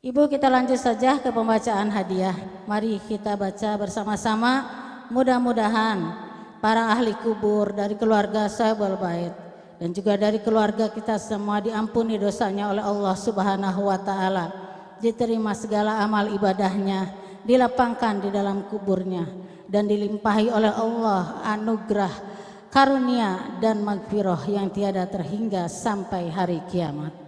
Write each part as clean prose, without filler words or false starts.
Ibu, kita lanjut saja ke pembacaan hadiah. Mari kita baca bersama-sama. Mudah-mudahan para ahli kubur dari keluarga Sahabul Bait dan juga dari keluarga kita semua diampuni dosanya oleh Allah Subhanahu wa taala. Diterima segala amal ibadahnya, dilapangkan di dalam kuburnya dan dilimpahi oleh Allah anugerah, karunia dan magfirah yang tiada terhingga sampai hari kiamat.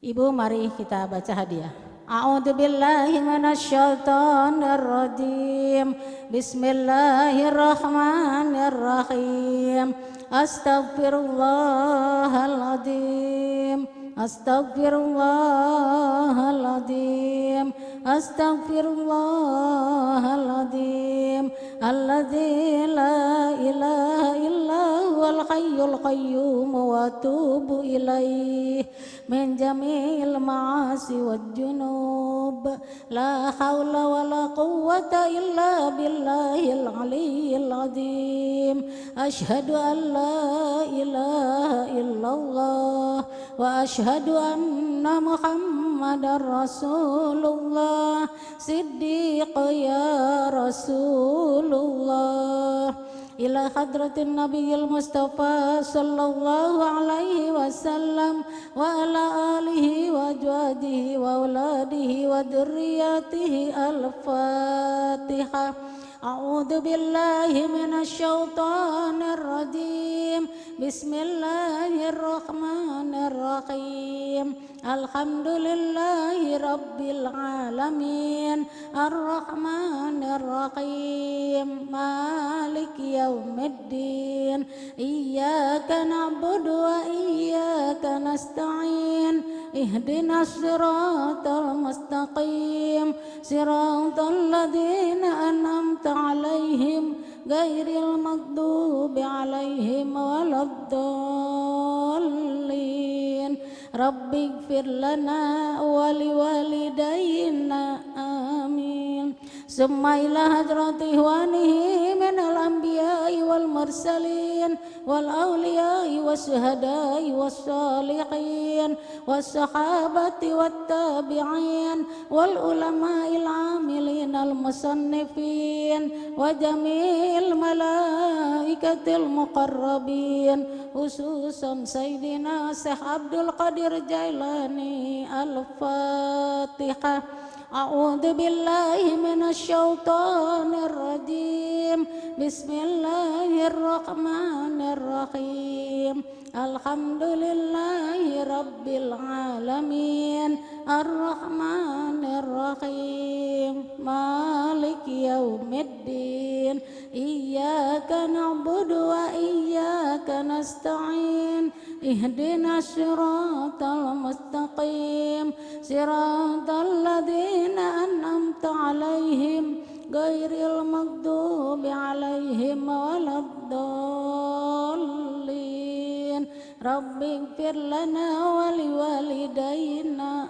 Ibu, mari kita baca hadiah. A'udzu billahi minasyaitonir rajim. Bismillahirrahmanirrahim. Astaghfirullahaladzim. Astaghfirullahaladzim. Astaghfirullahaladzim. Alladzi la ilaha illa huwal hayyul qayyum wa atubu ilaih min jami'il ma'asi wal junub. La hawla wa la quwwata illa billahil aliyyil azim. Ashhadu an la ilaha illallah wa ashhadu anna Muhammadar Rasulullah. Siddiq ya Rasulullah. Ila hadratin nabiyil mustafa sallallahu alaihi wasallam wa ala alihi wa ajwadihi wa auladihi wa dzurriyyatihi. Al-Fatihah. A'udzu billahi minasyaitonir rajim. Bismillahirrahmanirrahim. Alhamdulillahi rabbil alamin. Ar-Rahmanir Rahim. Maliki yaumiddin. Iyyaka na'budu wa iyyaka nasta'in. Ihdinas siratal mustaqim. Siratal ladzina an'amta 'alaihim ghairil maghdubi 'alaihim waladdallin. Rabbighfir lana wa liwalidayna amin. Summa ila hadrati ikhwanihi minal anbiya'i wal mursalin wal awliya'i was syuhada'i was salihin was sahabati wat tabi'in wal ulama'il amilin al musannifin wa jami'il malaikatil muqarrabin, khususan Sayyidina Syekh Abdul Qadir Jailani. Al-Fatihah. A'udzu billahi minasyaitonir rajim. Bismillahirrahmanirrahim. Alhamdulillahi rabbil alamin. Ar-Rahmanir Rahim. Maliki yaumiddin. Iyyaka na'budu wa iyyaka nasta'in. Ihdinas siratal mustaqim. Siratal ladzina an'amta 'alaihim ghairil maghdubi 'alaihim waladdallin. Rabbighfir lana wa liwalidayna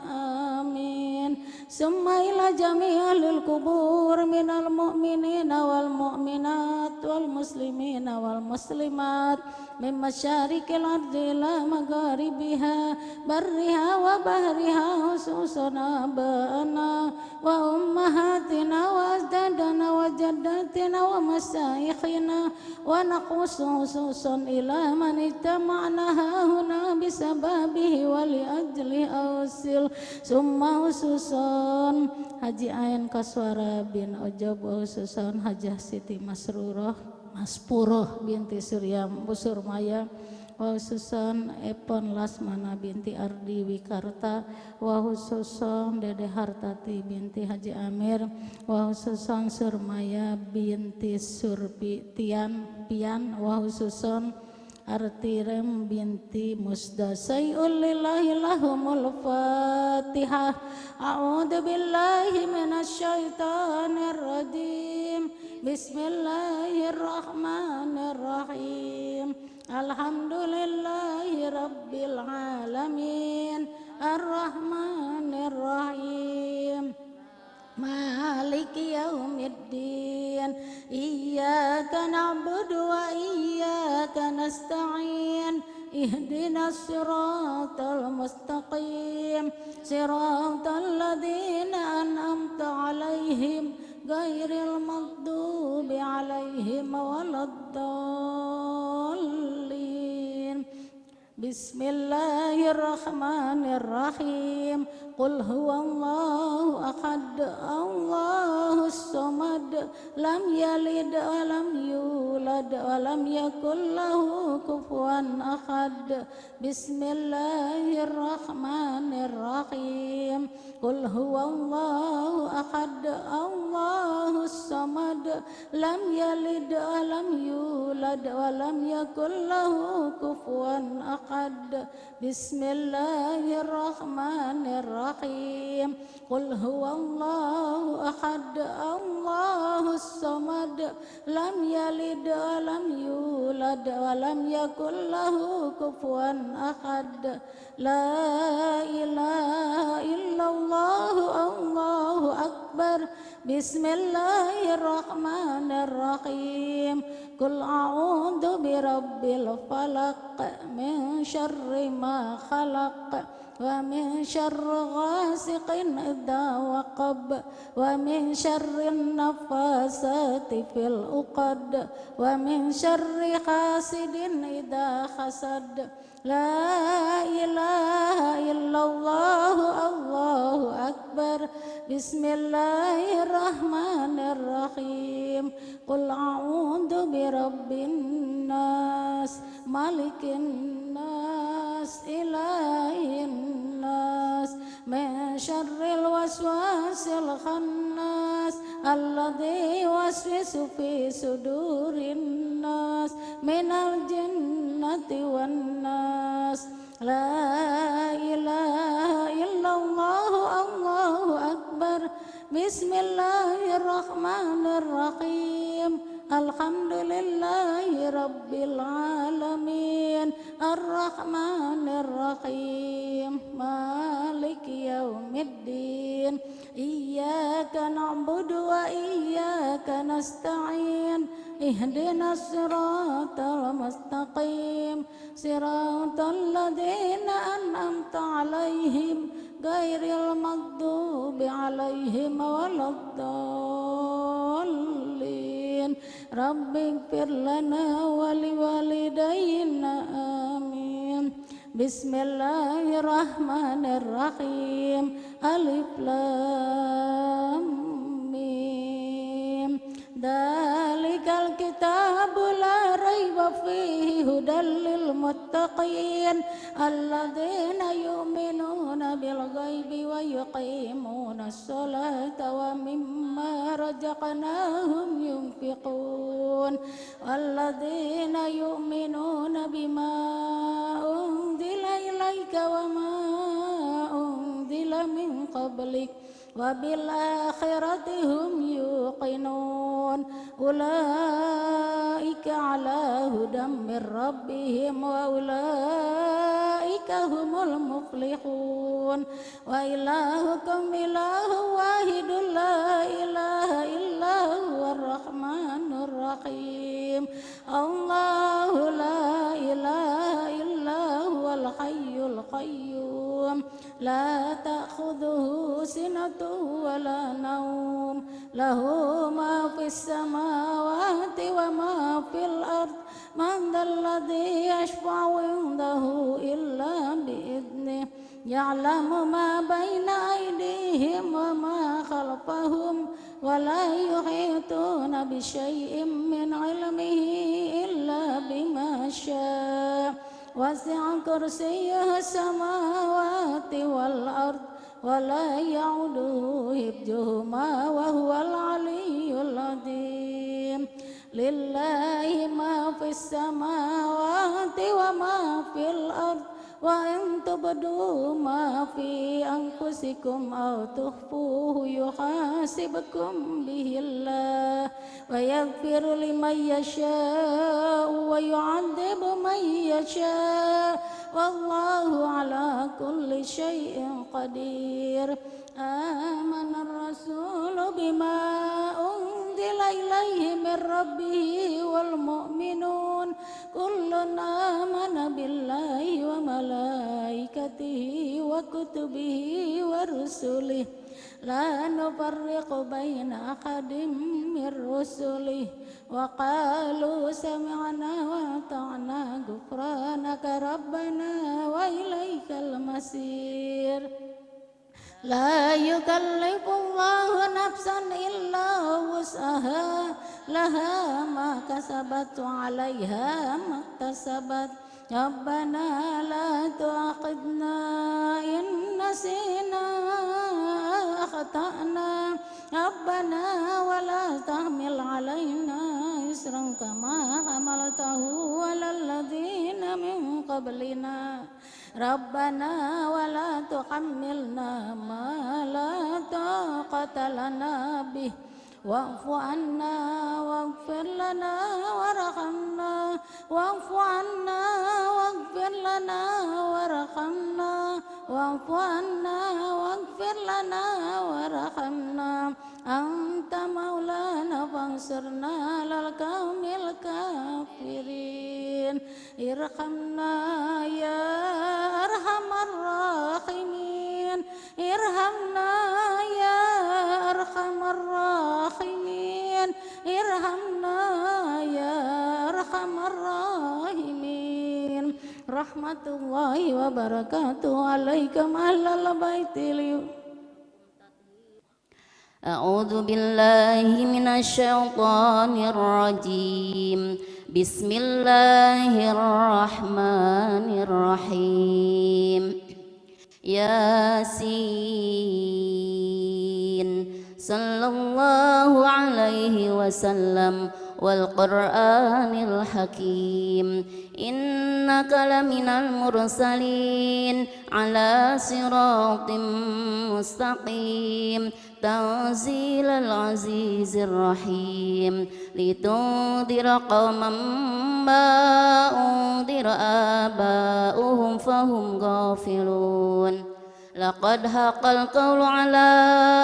amin. Summa ila jami'il kubur minal mu'minina wal mu'minat wal muslimina wal muslimat min masyariqil ardi ila magharibiha barriha wa bahriha, khususan abana wa ummahatina wa ajdadana wa jaddatina wa masyayikhina wa naqussu khususan ila man ijtama'na hahuna bisababihi wa li ajli awsil. Summa khususan Haji Ain Kaswara bin Ojab, khususan Hajah Siti Maspuroh binti Suryam Busurmaya, wa khususan Epon Lasmana binti Ardi Wikarta, wa khususan Dede Hartati binti Haji Amir, wa khususan Surmaya binti Surpian Pian, wa khususan Artirem binti Musda. Sayyul lillahi lahumul Fatihah. A'udzu billahi minasyaitonir rajim. Bismillahirrahmanirrahim. Alhamdulillahi rabbil alamin. Ar-Rahmanir Rahim. Maliki yaumiddin. Iyyaka na'budu wa iyyaka nasta'in. اهدنا الصراط المستقيم صراط الذين أنعمت عليهم غير المغضوب عليهم ولا الضالين. بسم الله الرحمن الرحيم. قل هو الله أحد الله الصمد لم يلد ولم يولد ولم يكن له كفوا أحد. بسم الله الرحمن الرحيم. قل هو الله أحد الله الصمد لم يلد ولم يولد ولم يكن له كفوا أحد. بسم الله الرحمن الرحيم. قل هو الله أحد الله الصمد لم يلد ولم يولد ولم يكن له كفوا أحد. لا إله إلا الله الله أكبر. بسم الله الرحمن الرحيم. قل أعوذ برب الفلق من شر ما خلق ومن شر غاسق إذا وقب ومن شر النفاثات في العقد ومن شر حاسد إذا حسد. لا إله إلا الله الله أكبر. بسم الله الرحمن الرحيم. قل أعوذ برب الناس ملك الناس إله الناس من شر الوسواس الخناس الذي يوسوس في صدور الناس من الجنة والناس. لا إله إلا الله الله أكبر. بسم الله الرحمن الرحيم. الحمد لله رب العالمين الرحمن الرحيم مالك يوم الدين إياك نعبد وإياك نستعين اهدنا الصراط المستقيم صراط الذين أنعمت عليهم غير المغضوب عليهم ولا الضالين. رب اغفر لنا ولوالدينا آمين. بسم الله الرحمن الرحيم. ألف لام ميم. ذلك الكتاب لا ريب فيه هدى للمتقين الذين يؤمنون بالغيب ويقيمون الصلاة ومما رزقناهم ينفقون والذين يؤمنون بما أنزل إليك وما أنزل من قبلك وبالآخرة هم يوقنون أولئك على هدى من ربهم وأولئك هم المفلحون. وإلهكم إله واحد لا إله إلا هو الرحمن الرحيم. الله لا إله إلا هو الحي القيوم لا تأخذه سنة ولا نوم له ما في السماوات وما في الأرض من ذا الذي يشفع عنده إلا بإذنه يعلم ما بين أيديهم وما خلفهم ولا يحيطون بشيء من علمه إلا بما شاء وسع كرسيه السماوات والأرض ولا يعوده حفظهما وهو العلي العظيم. لله ما في السماوات وما في الأرض وإن تبدوا ما في أنفسكم أو تخفوه يحاسبكم به الله ويغفر لمن يشاء ويعذب من يشاء والله على كل شيء قدير. آمن الرسول بما أنزل إليه من ربه والمؤمنون كل آمن بالله وملائكته وكتبه ورسله لا نفرق بين أحد من رسله وقالوا سمعنا وأطعنا غفرانك ربنا وإليك المصير لا يكلف الله نفسا إلا وسعها لها ما كسبت وعليها ما اكتسبت ربنا لا تؤاخذنا إن نسينا أخطأنا ربنا ولا تحمل علينا إصرا كما حملته على الذين من قبلنا ربنا ولا تحملنا ما لا طاقة لنا به واعف عنا واغفر لنا وارحمنا واعف عنا واغفر لنا وارحمنا واعف عنا واغفر لنا وارحمنا أنت مولانا فانصرنا على القوم الكافرين ارحمنا يا أرحم الراحمين ارحمنا يا أرحم الراحمين ارحمنا يا أرحم الراحمين رحمة الله وبركاته عليكم أهل البيت أعوذ بالله من الشيطان الرجيم بسم الله الرحمن الرحيم ياسين صلى الله عليه وسلم والقرآن الحكيم إنك لمن المرسلين على صراط مستقيم تنزيل العزيز الرحيم لتنذر قوما ما أنذر آباؤهم فهم غافلون لقد حق القول على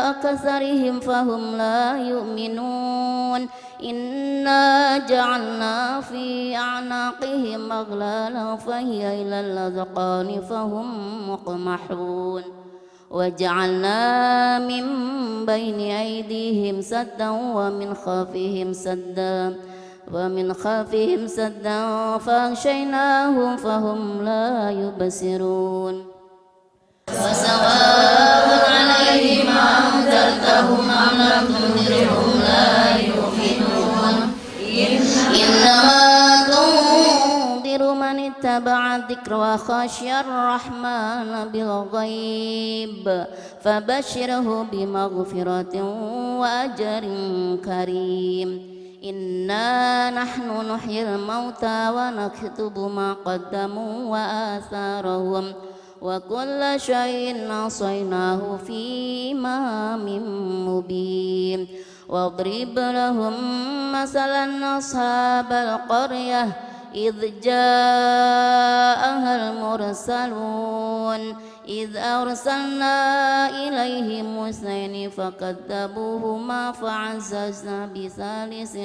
أكثرهم فهم لا يؤمنون إنا جعلنا في أعناقهم أغلالا فهي إلى الأذقان فهم مقمحون وجعلنا من بين أيديهم سدا ومن خلفهم سدا فأغشيناهم فهم لا يبصرون وسواء عليهم أنذرتهم أم لم تنذرهم لا يؤمنون إنما تنذر من اتبع الذكر وخشي الرحمن بالغيب فبشره بمغفرة وأجر كريم إنا نحن نحيي الموتى ونكتب ما قدموا وآثارهم وكل شيء أحصيناه في إمام مبين واضرب لهم مثلا أصحاب القرية إذ جاءها المرسلون إذ أرسلنا إليهم اثنين فكذبوهما فعززنا بثالث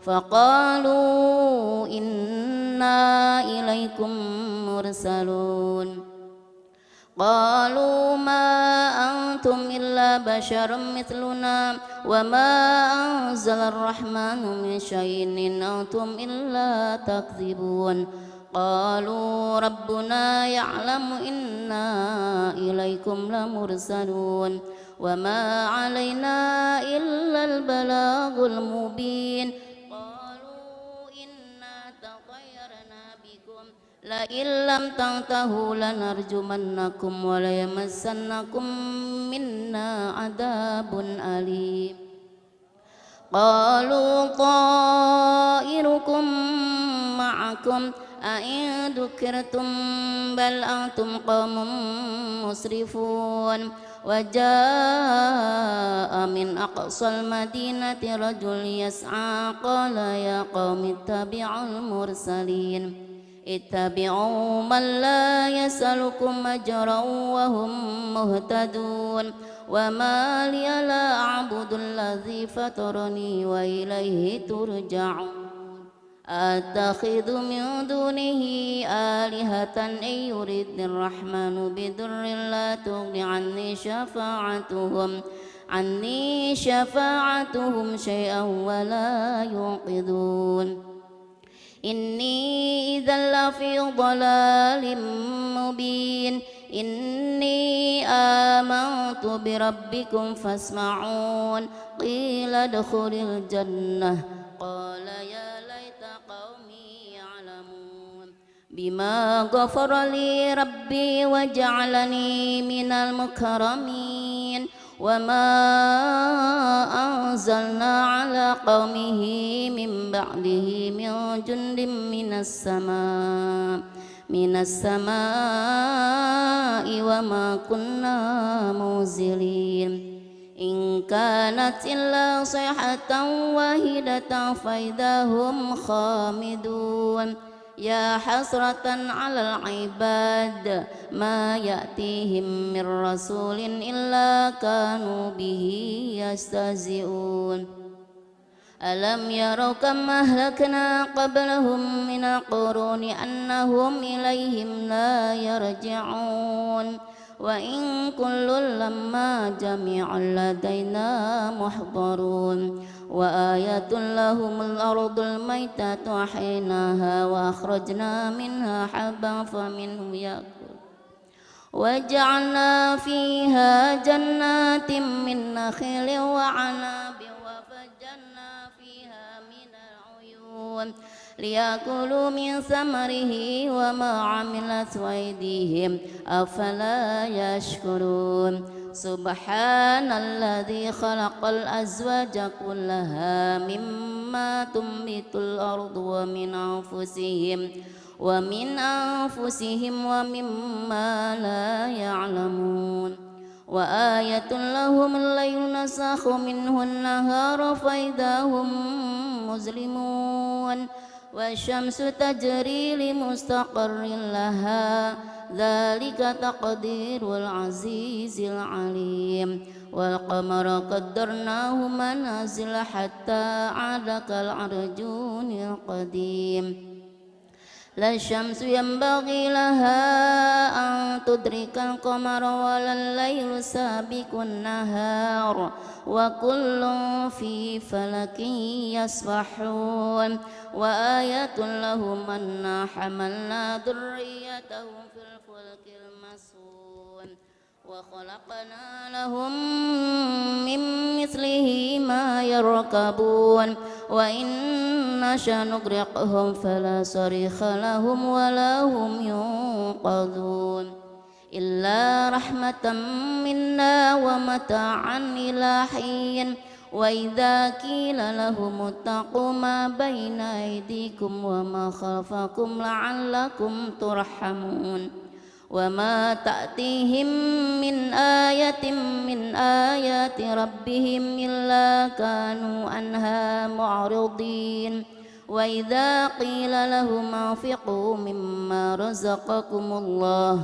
فقالوا إنا إليكم مرسلون قالوا ما أنتم إلا بشر مثلنا وما أنزل الرحمن من شيء إن أنتم إلا تكذبون قالوا ربنا يعلم إنا إليكم لمرسلون وما علينا إلا البلاغ المبين قالوا إنا تطيرنا بكم لئن لم تنتهوا لنرجمنكم وليمسنكم منا عذاب أليم قالوا طائركم معكم أئن ذكرتم بل أنتم قوم مسرفون وجاء من أقصى المدينة رجل يسعى قال يا قوم اتبعوا المرسلين اتبعوا من لا يسألكم أجرا وهم مهتدون وما لي لا أعبد الذي فطرني وإليه ترجعون أتخذ من دونه آلهة إن يردني الرحمن بضر لا تغن عني شفاعتهم شيئا ولا ينقذون إني إذا لفي ضلال مبين إني آمنت بربكم فاسمعون قيل ادخل الجنة قال يا ليت قومي يعلمون بما غفر لي ربي وجعلني من المكرمين وما أنزلنا على قومه من بعده من جند من السماء وما كنا منزلين إن كانت إلا صيحة واحدة فإذا هم خامدون يا حسرة على العباد ما يأتيهم من رسول إلا كانوا به يستهزئون ألم يروا كم أهلكنا قبلهم من القرون أنهم إليهم لا يرجعون وإن كل لما جميع لدينا محضرون وآية لهم الأرض الميتة أحييناها وأخرجنا منها حبا فمنه يأكل وجعلنا فيها جنات من نخيل وعناب وفجرنا فيها من العيون ليأكلوا من ثمره وما عملت أيديهم أفلا يشكرون سبحان الذي خلق الأزواج كلها مما تنبت الأرض ومن أنفسهم ومما لا يعلمون وآية لهم الليل نسخ منه النهار فإذا هم مظلمون والشمس تجري لمستقر لها ذلك تقدير العزيز العليم والقمر قدرناه منازل حتى عاد كالعرجون القديم لا الشمس ينبغي لها أن تدرك القمر ولا الليل سابق النهار وكل في فلك يسبحون وآية لهم أنا حملنا ذريتهم في الفلك المسحون وخلقنا لهم من مثله ما يركبون وإن نشأ نغرقهم فلا صريخ لهم ولا هم ينقذون إلا رحمة منا ومتاعا إلى حين وإذا قيل لهم اتقوا ما بين أيديكم وما خلفكم لعلكم ترحمون وما تأتيهم من آية من آيات ربهم إلا كانوا عنها معرضين وإذا قيل لهم أنفقوا مما رزقكم الله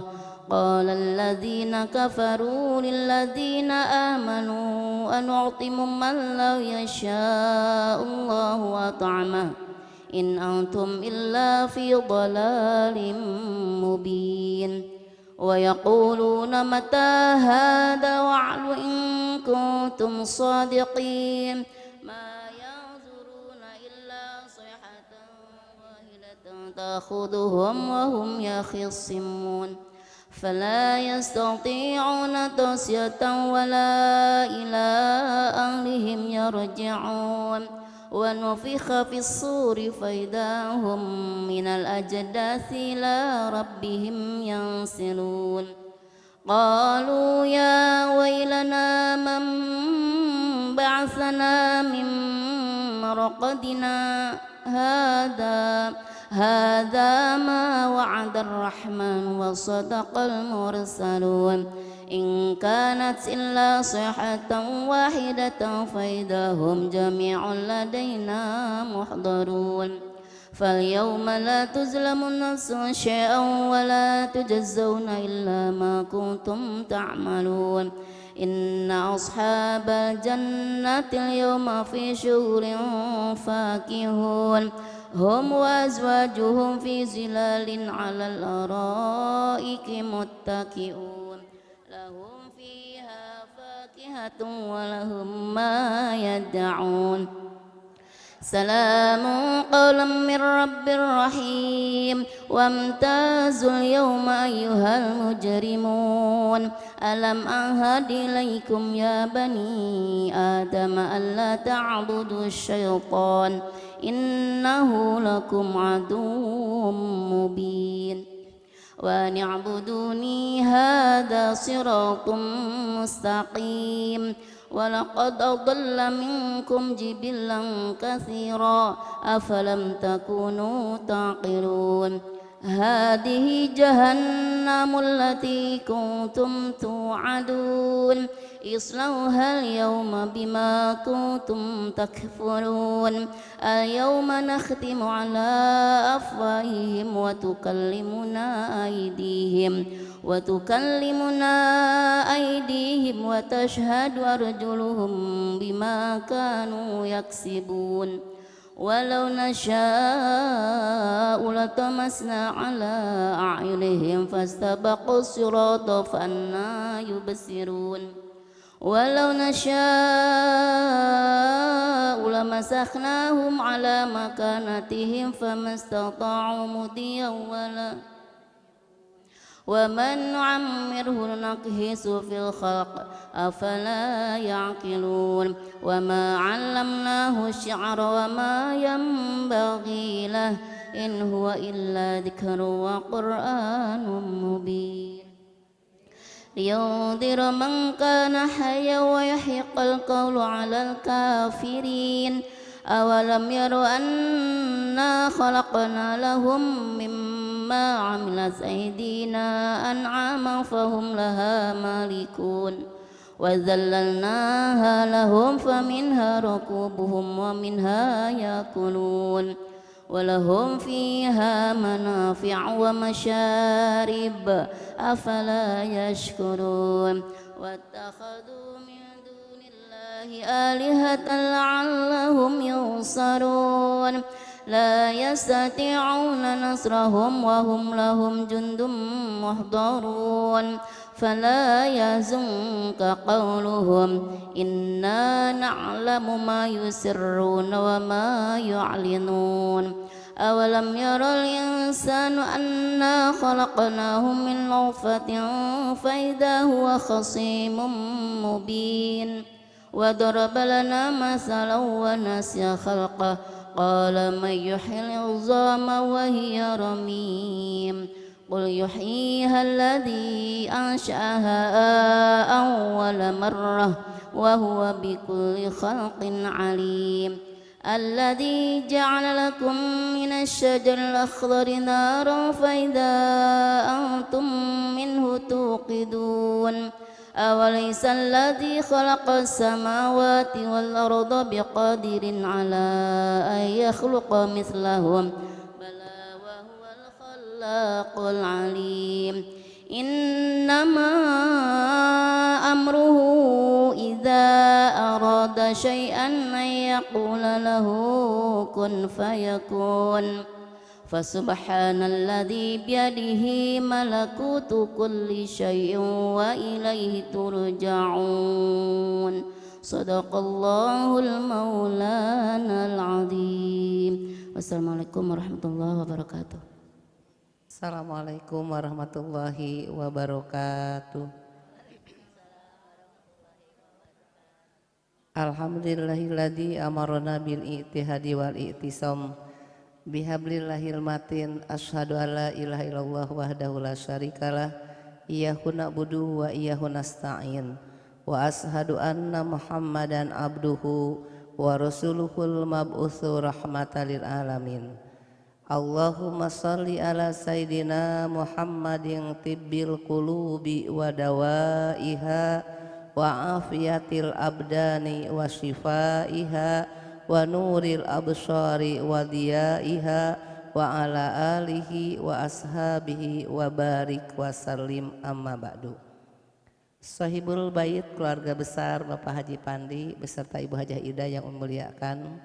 قال الذين كفروا للذين آمنوا أنعطم من لو يشاء الله أطعمه إن أنتم إلا في ضلال مبين ويقولون متى هذا وعد إن كنتم صادقين ما ينظرون إلا صيحة واحدة تأخذهم وهم يخصمون فلا يستطيعون توصية ولا إلى أهلهم يرجعون ونفخ في الصور فإذا هم من الأجداث إلى ربهم ينسلون قالوا يا ويلنا من بعثنا من مرقدنا هذا ما وعد الرحمن وصدق المرسلون إن كانت إلا صيحة واحدة فإذا هم جميع لدينا محضرون فاليوم لا تظلم نفس شيئا ولا تجزون إلا ما كنتم تعملون إن أصحاب الجنة اليوم في شغل فاكهون هم وأزواجهم في ظلال على الأرائك متكئون لهم فيها فاكهة ولهم ما يدعون سلام قولا من رب رحيم وامتازوا اليوم أيها المجرمون ألم أعهد إليكم يا بني آدم ألا تعبدوا الشيطان إنه لكم عدو مبين وأن اعبدوني هذا صراط مستقيم ولقد أضل منكم جبلا كثيرا أفلم تكونوا تعقلون هذه جهنم التي كنتم توعدون اصلوها اليوم بما كنتم تكفرون اليوم نختم على أفواههم وتكلمنا أيديهم وتشهد أرجلهم بما كانوا يكسبون ولو نشاء لطمسنا على أعينهم فاستبقوا الصراط فأنى يبصرون ولو نشاء لمسخناهم على مكانتهم فما استطاعوا مضيا ومن نعمره ننكسه في الخلق أفلا يعقلون وما علمناه الشعر وما ينبغي له إن هو إلا ذكر وقرآن مبين لينذر من كان حيا ويحق القول على الكافرين أولم يروا أنا خلقنا لهم مما عملت أيدينا أنعاما فهم لها مالكون وذللناها لهم فمنها ركوبهم ومنها يأكلون ولهم فيها منافع ومشارب أفلا يشكرون واتخذوا من دون الله آلهة لعلهم ينصرون لا يستطيعون نصرهم وهم لهم جند محضرون فلا يحزنك قولهم إنا نعلم ما يسرون وما يعلنون أولم ير الإنسان أنا خلقناه من نطفة فإذا هو خصيم مبين وضرب لنا مثلا ونسي خلقه قال من يحيي العظام وهي رميم قل يحييها الذي أنشأها أول مرة وهو بكل خلق عليم الذي جعل لكم من الشجر الأخضر نارا فإذا أنتم منه توقدون أوليس الذي خلق السماوات والأرض بقادر على أن يخلق مثلهم بلى وهو الخلاق العليم إنما أمره إذا أراد شيئا أن يقول له كن فيكون فسبحان الذي بيده ملكوت كل شيء وإليه ترجعون صدق الله المولانا العظيم والسلام عليكم ورحمة الله وبركاته. Assalamualaikum warahmatullahi wabarakatuh. Alhamdulillahilladzi amarna bil i'tihadi wal i'tisam bihablillahil matin asyhadu alla ilaha illallah wahdahu la syarikalah iyyahu na'budu wa iyyahu nasta'in wa asyhadu anna muhammadan abduhu wa rasuluhul mab'utsu rahmatan lil alamin. Allahumma salli ala sayyidina Muhammadin tibbil qulubi wa dawaiha wa afiyatil abdani wa shifaiha wa nuril absari wa diyaiha wa ala alihi wa ashabihi wa barik wa sallim amma ba'du. Sahibul bait keluarga besar Bapak Haji Pandi beserta Ibu Hajah Ida yang memuliakan,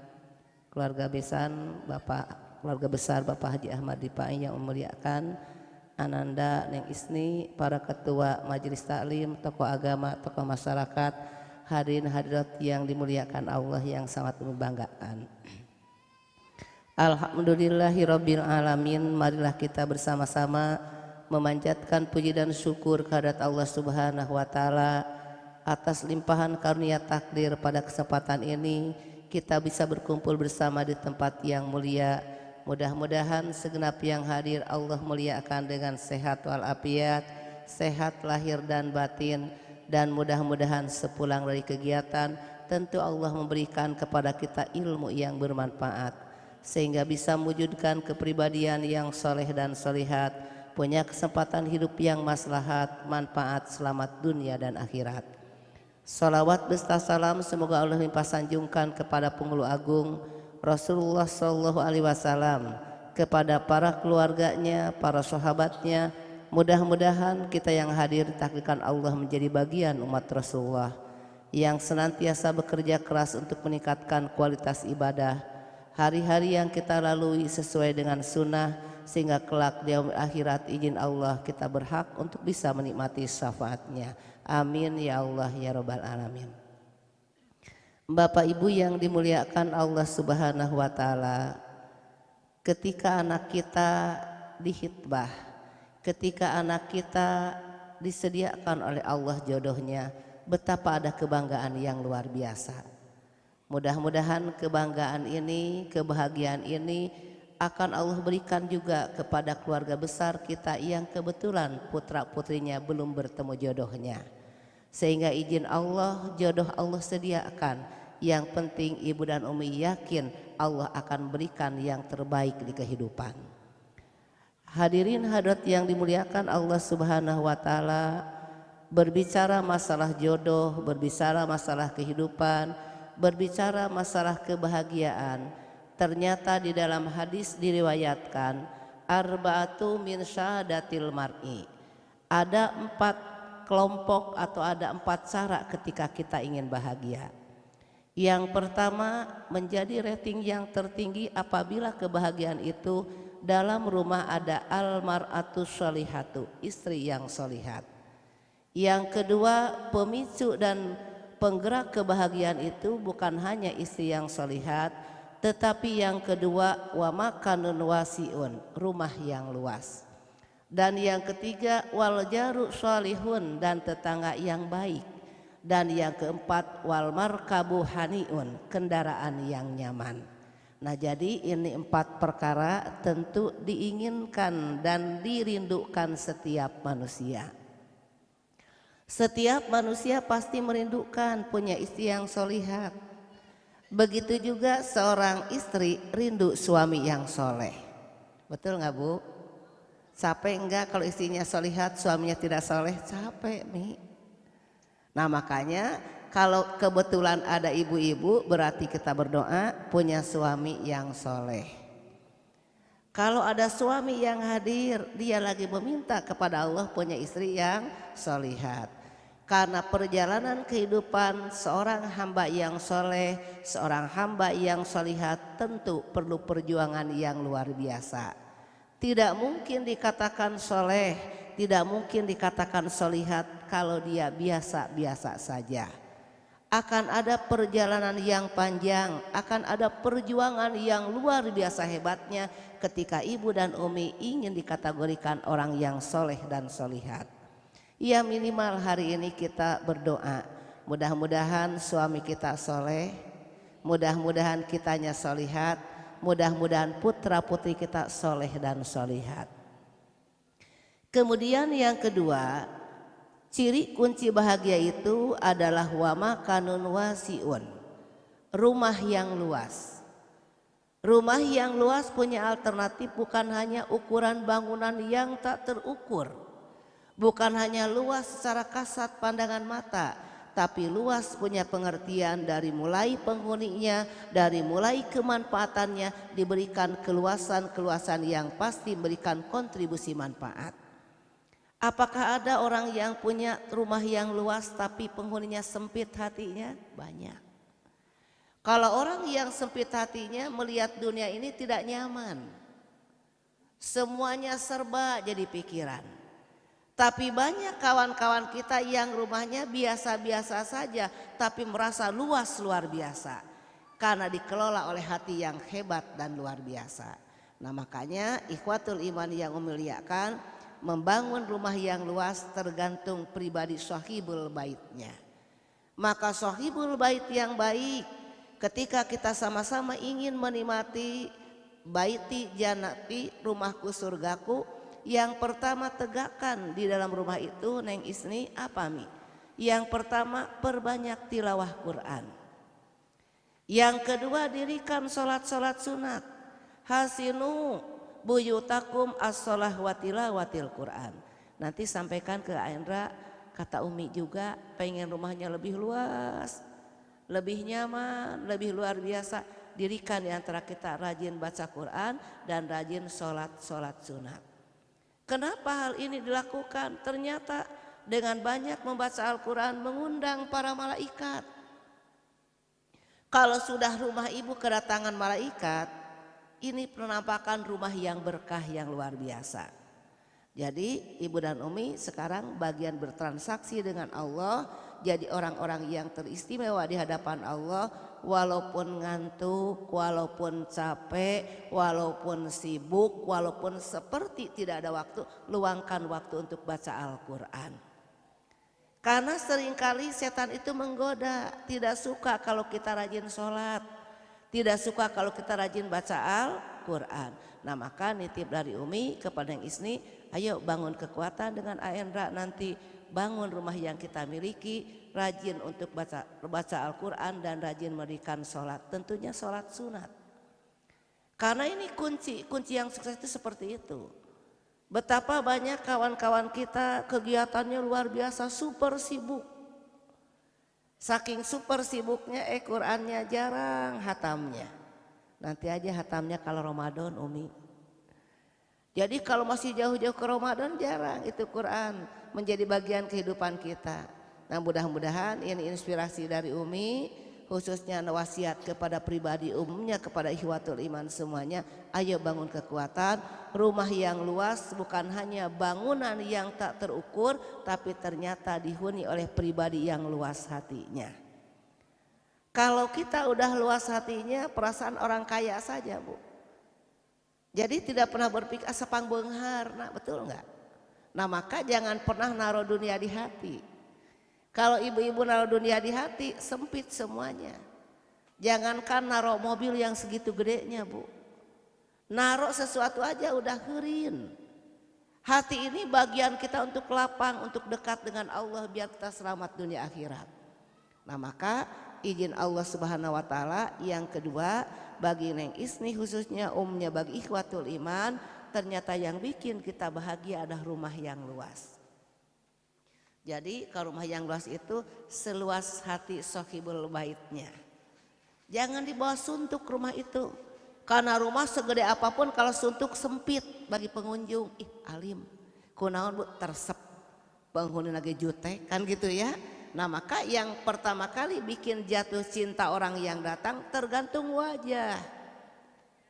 keluarga besan Bapak keluarga besar Bapak Haji Ahmad Dipai yang memuliakan, Ananda, Neng Isni, para ketua majelis taklim, tokoh agama, tokoh masyarakat, hadirin hadirat yang dimuliakan Allah yang sangat membanggakan. Alhamdulillahirabbil alamin. Marilah kita bersama-sama memanjatkan puji dan syukur kehadirat Allah Subhanahu wa taala atas limpahan karunia takdir pada kesempatan ini kita bisa berkumpul bersama di tempat yang mulia. Mudah-mudahan segenap yang hadir Allah muliakan dengan sehat walafiat, sehat lahir dan batin, dan mudah-mudahan sepulang dari kegiatan tentu Allah memberikan kepada kita ilmu yang bermanfaat sehingga bisa mewujudkan kepribadian yang soleh dan solihat, punya kesempatan hidup yang maslahat, manfaat, selamat dunia dan akhirat. Salawat beserta salam semoga Allah limpah sanjungkan kepada penghulu agung Rasulullah Shallallahu Alaihi Wasallam, kepada para keluarganya, para sahabatnya. Mudah-mudahan kita yang hadir ditakdirkan Allah menjadi bagian umat Rasulullah yang senantiasa bekerja keras untuk meningkatkan kualitas ibadah. Hari-hari yang kita lalui sesuai dengan sunnah sehingga kelak di akhirat izin Allah kita berhak untuk bisa menikmati syafaatnya. Amin ya Allah ya Rabbal Alamin. Bapak Ibu yang dimuliakan Allah Subhanahu wa taala, ketika anak kita dihitbah, ketika anak kita disediakan oleh Allah jodohnya, betapa ada kebanggaan yang luar biasa. Mudah-mudahan kebanggaan ini, kebahagiaan ini akan Allah berikan juga kepada keluarga besar kita yang kebetulan putra-putrinya belum bertemu jodohnya. Sehingga izin Allah, jodoh Allah sediakan. Yang penting ibu dan umi yakin Allah akan berikan yang terbaik di kehidupan. Hadirin hadirat yang dimuliakan Allah Subhanahu wa taala, berbicara masalah jodoh, berbicara masalah kehidupan, berbicara masalah kebahagiaan, ternyata di dalam hadis diriwayatkan arba'atu min syahadatil mar'i, ada 4 kelompok atau ada 4 cara ketika kita ingin bahagia. Yang pertama, menjadi rating yang tertinggi apabila kebahagiaan itu dalam rumah ada almar'atu sholihatu, istri yang solihat. Yang kedua, pemicu dan penggerak kebahagiaan itu bukan hanya istri yang solihat, tetapi yang kedua wa makanun wasiun, rumah yang luas. Dan yang ketiga wal jaru sholihun, dan tetangga yang baik. Dan yang keempat wal markabu haniun, kendaraan yang nyaman. Nah, jadi ini 4 perkara tentu diinginkan dan dirindukan setiap manusia. Setiap manusia pasti merindukan punya istri yang solihat. Begitu juga seorang istri rindu suami yang soleh. Betul nggak Bu? Capek enggak kalau istrinya solihat, suaminya tidak soleh? Capek Mi. Nah makanya kalau kebetulan ada ibu-ibu berarti kita berdoa punya suami yang soleh. Kalau ada suami yang hadir, dia lagi meminta kepada Allah punya istri yang solihat. Karena perjalanan kehidupan seorang hamba yang soleh, seorang hamba yang solihat tentu perlu perjuangan yang luar biasa. Tidak mungkin dikatakan soleh, tidak mungkin dikatakan solihat kalau dia biasa-biasa saja. Akan ada perjalanan yang panjang, akan ada perjuangan yang luar biasa hebatnya ketika ibu dan umi ingin dikategorikan orang yang soleh dan solihat. Ya minimal hari ini kita berdoa, mudah-mudahan suami kita soleh, mudah-mudahan kitanya solihat, mudah-mudahan putra putri kita soleh dan solihat. Kemudian yang kedua, ciri kunci bahagia itu adalah wa makanun wasiun, rumah yang luas. Rumah yang luas punya alternatif, bukan hanya ukuran bangunan yang tak terukur, bukan hanya luas secara kasat pandangan mata, tapi luas punya pengertian dari mulai penghuninya, dari mulai kemanfaatannya, diberikan keluasan-keluasan yang pasti memberikan kontribusi manfaat. Apakah ada orang yang punya rumah yang luas tapi penghuninya sempit hatinya? Banyak. Kalau orang yang sempit hatinya melihat dunia ini tidak nyaman, semuanya serba jadi pikiran. Tapi banyak kawan-kawan kita yang rumahnya biasa-biasa saja tapi merasa luas luar biasa karena dikelola oleh hati yang hebat dan luar biasa. Nah makanya ikhwatul iman yang memuliakan, membangun rumah yang luas tergantung pribadi sahibul baitnya. Maka sahibul bait yang baik, ketika kita sama-sama ingin menikmati baiti janati, rumahku surgaku, yang pertama tegakkan di dalam rumah itu Neng Isni apa Mi? Yang pertama perbanyak tilawah Quran. Yang kedua dirikan sholat-sholat sunat. Hasinu buyutakum as-sholah wa tilawatil Quran. Nanti sampaikan ke Aindra, kata Umi juga pengen rumahnya lebih luas, lebih nyaman, lebih luar biasa. Dirikan di antara kita rajin baca Quran dan rajin sholat sunat. Kenapa hal ini dilakukan? Ternyata dengan banyak membaca Al-Quran mengundang para malaikat. Kalau sudah rumah ibu kedatangan malaikat, ini penampakan rumah yang berkah yang luar biasa. Jadi ibu dan Umi sekarang bagian bertransaksi dengan Allah, jadi orang-orang yang teristimewa di hadapan Allah. Walaupun ngantuk, walaupun capek, walaupun sibuk, walaupun seperti tidak ada waktu, luangkan waktu untuk baca Al-Quran. Karena seringkali setan itu menggoda, tidak suka kalau kita rajin sholat, tidak suka kalau kita rajin baca Al-Quran. Nah maka nitip dari Umi kepada yang Isni, ayo bangun kekuatan dengan Aendra, nanti bangun rumah yang kita miliki, rajin untuk baca Al-Quran dan rajin mendirikan sholat, tentunya sholat sunat. Karena ini kunci yang sukses itu seperti itu. Betapa banyak kawan-kawan kita kegiatannya luar biasa, super sibuk. Saking super sibuknya Qurannya jarang hatamnya. Nanti aja hatamnya kalau Ramadan Umi. Jadi kalau masih jauh-jauh ke Ramadan jarang itu Quran menjadi bagian kehidupan kita. Nah mudah-mudahan ini inspirasi dari Umi, khususnya wasiat kepada pribadi umumnya, kepada ikhwatul iman semuanya. Ayo bangun kekuatan, rumah yang luas bukan hanya bangunan yang tak terukur, tapi ternyata dihuni oleh pribadi yang luas hatinya. Kalau kita udah luas hatinya, perasaan orang kaya saja Bu. Jadi tidak pernah berpikir sepang benghar, nah betul enggak? Nah maka jangan pernah naruh dunia di hati. Kalau ibu-ibu naruh dunia di hati sempit semuanya. Jangankan naruh mobil yang segitu gedenya Bu, naruh sesuatu aja udah herin. Hati ini bagian kita untuk lapang, untuk dekat dengan Allah biar kita selamat dunia akhirat. Nah maka izin Allah Subhanahu wa taala yang kedua bagi Neng Isni khususnya umumnya bagi ikhwatul iman, ternyata yang bikin kita bahagia adalah rumah yang luas. Jadi kalau rumah yang luas itu seluas hati sahibul baitnya. Jangan dibawa suntuk rumah itu. Karena rumah segede apapun kalau suntuk sempit bagi pengunjung. Ih alim, kunaon Bu tersep penghuni lagi jutek kan gitu ya. Nah maka yang pertama kali bikin jatuh cinta orang yang datang tergantung wajah.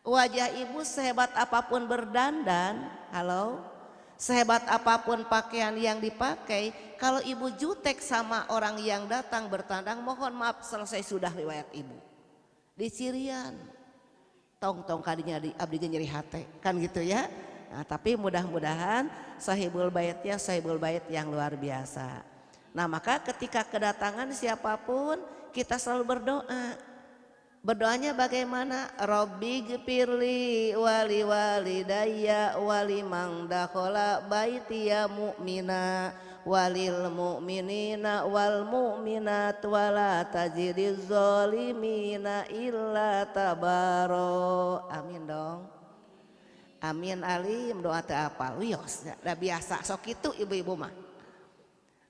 Wajah ibu sehebat apapun berdandan, halo, sehebat apapun pakaian yang dipakai, kalau ibu jutek sama orang yang datang bertandang, mohon maaf selesai sudah riwayat ibu. Di Sirian, tong kadinya di abdi nyeri hate, kan gitu ya. Nah, tapi mudah-mudahan sahibul baitnya sahibul bait yang luar biasa. Nah maka ketika kedatangan siapapun kita selalu berdoa. Berdoanya bagaimana? Robbi gfirli wali walidayya wali mang dakhala baitiya mu'mina walil mu'minina wal mu'minat wala tajidiz zalimina illa tabaro. Amin dong. Amin alim doa teu apal. Wios da biasa sok itu ibu-ibu mah.